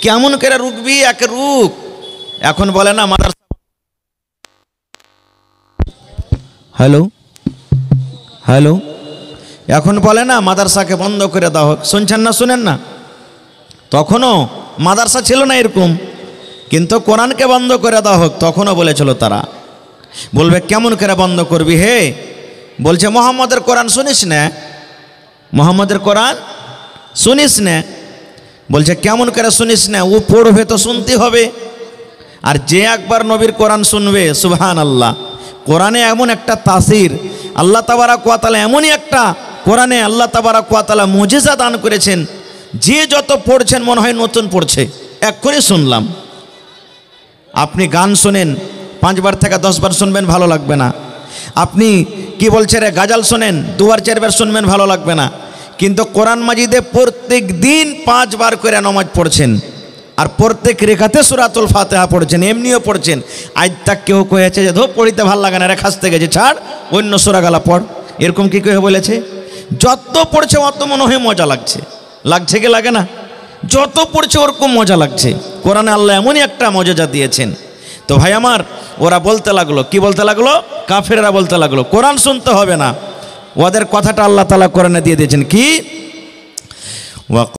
কেমন করে রুকবি? একে রুক। এখন বলে না মাদ্রাসা, হ্যালো হ্যালো, এখন বলে না মাদ্রাসাকে বন্ধ করে দাও হোক। শুনছেন না? শুনেন না? তখনও মাদ্রাসা ছিল না এরকম, কিন্তু কোরআনকে বন্ধ করে দেওয়া হোক, তখনও বলেছিল তারা। বলবে কেমন করে বন্ধ করবি হে? বলছে মোহাম্মদের কোরআন শুনিস না? মোহাম্মদের কোরআন শুনিস না? বলছে কেমন করে শুনিস না? ও পড়বে তো শুনতে হবে। আর যে একবার নবীর কোরআন শুনবে, সুবহানাল্লাহ, কোরআনে এমন একটা তাসির, আল্লাহ তাবারাক ওয়া তাআলা এমনই একটা কোরআনে আল্লাহ তাবারাক ওয়া তাআলা মুজিজা দান করেছেন, যে যত পড়ছেন মনে হয় নতুন পড়ছে। এক্ষুনি শুনলাম। আপনি গান শোনেন, 5 বার থেকে 10 বার শুনবেন, ভালো লাগবে না। আপনি কি বলছে রে গাজাল শোনেন, 2 বার 4 বার শুনবেন, ভালো লাগবে না। কিন্তু কোরআন মাজিদে প্রত্যেক দিন 5 বার করে নামাজ পড়ছেন, আর প্রত্যেক রেখাতে সূরাতুল ফাতিহা পড়ছেন, এমনিও পড়ছেন। আজ তাক কেউ কয়েছে যে ধো পড়িতে ভালো লাগে না রে, খাসতে গেছে, ছাড় অন্য সূরা গালা পড়, এরকম কি কেউ বলেছে? যত পড়ছে অত মনে হয় মজা লাগছে। লাগছে কি লাগে না? যত পড়ছে ওরকম মজা লাগছে। কোরআনে আল্লাহ এমনই একটা মজা দিয়েছেন। তো ভাই আমার, ওরা বলতে লাগলো, কি বলতে লাগলো? কাফেররা বলতে লাগলো কোরআন শুনতে হবে না। ওদের কথাটা আল্লাহ তাআলা কোরআনে দিয়ে দিয়েছেন কি?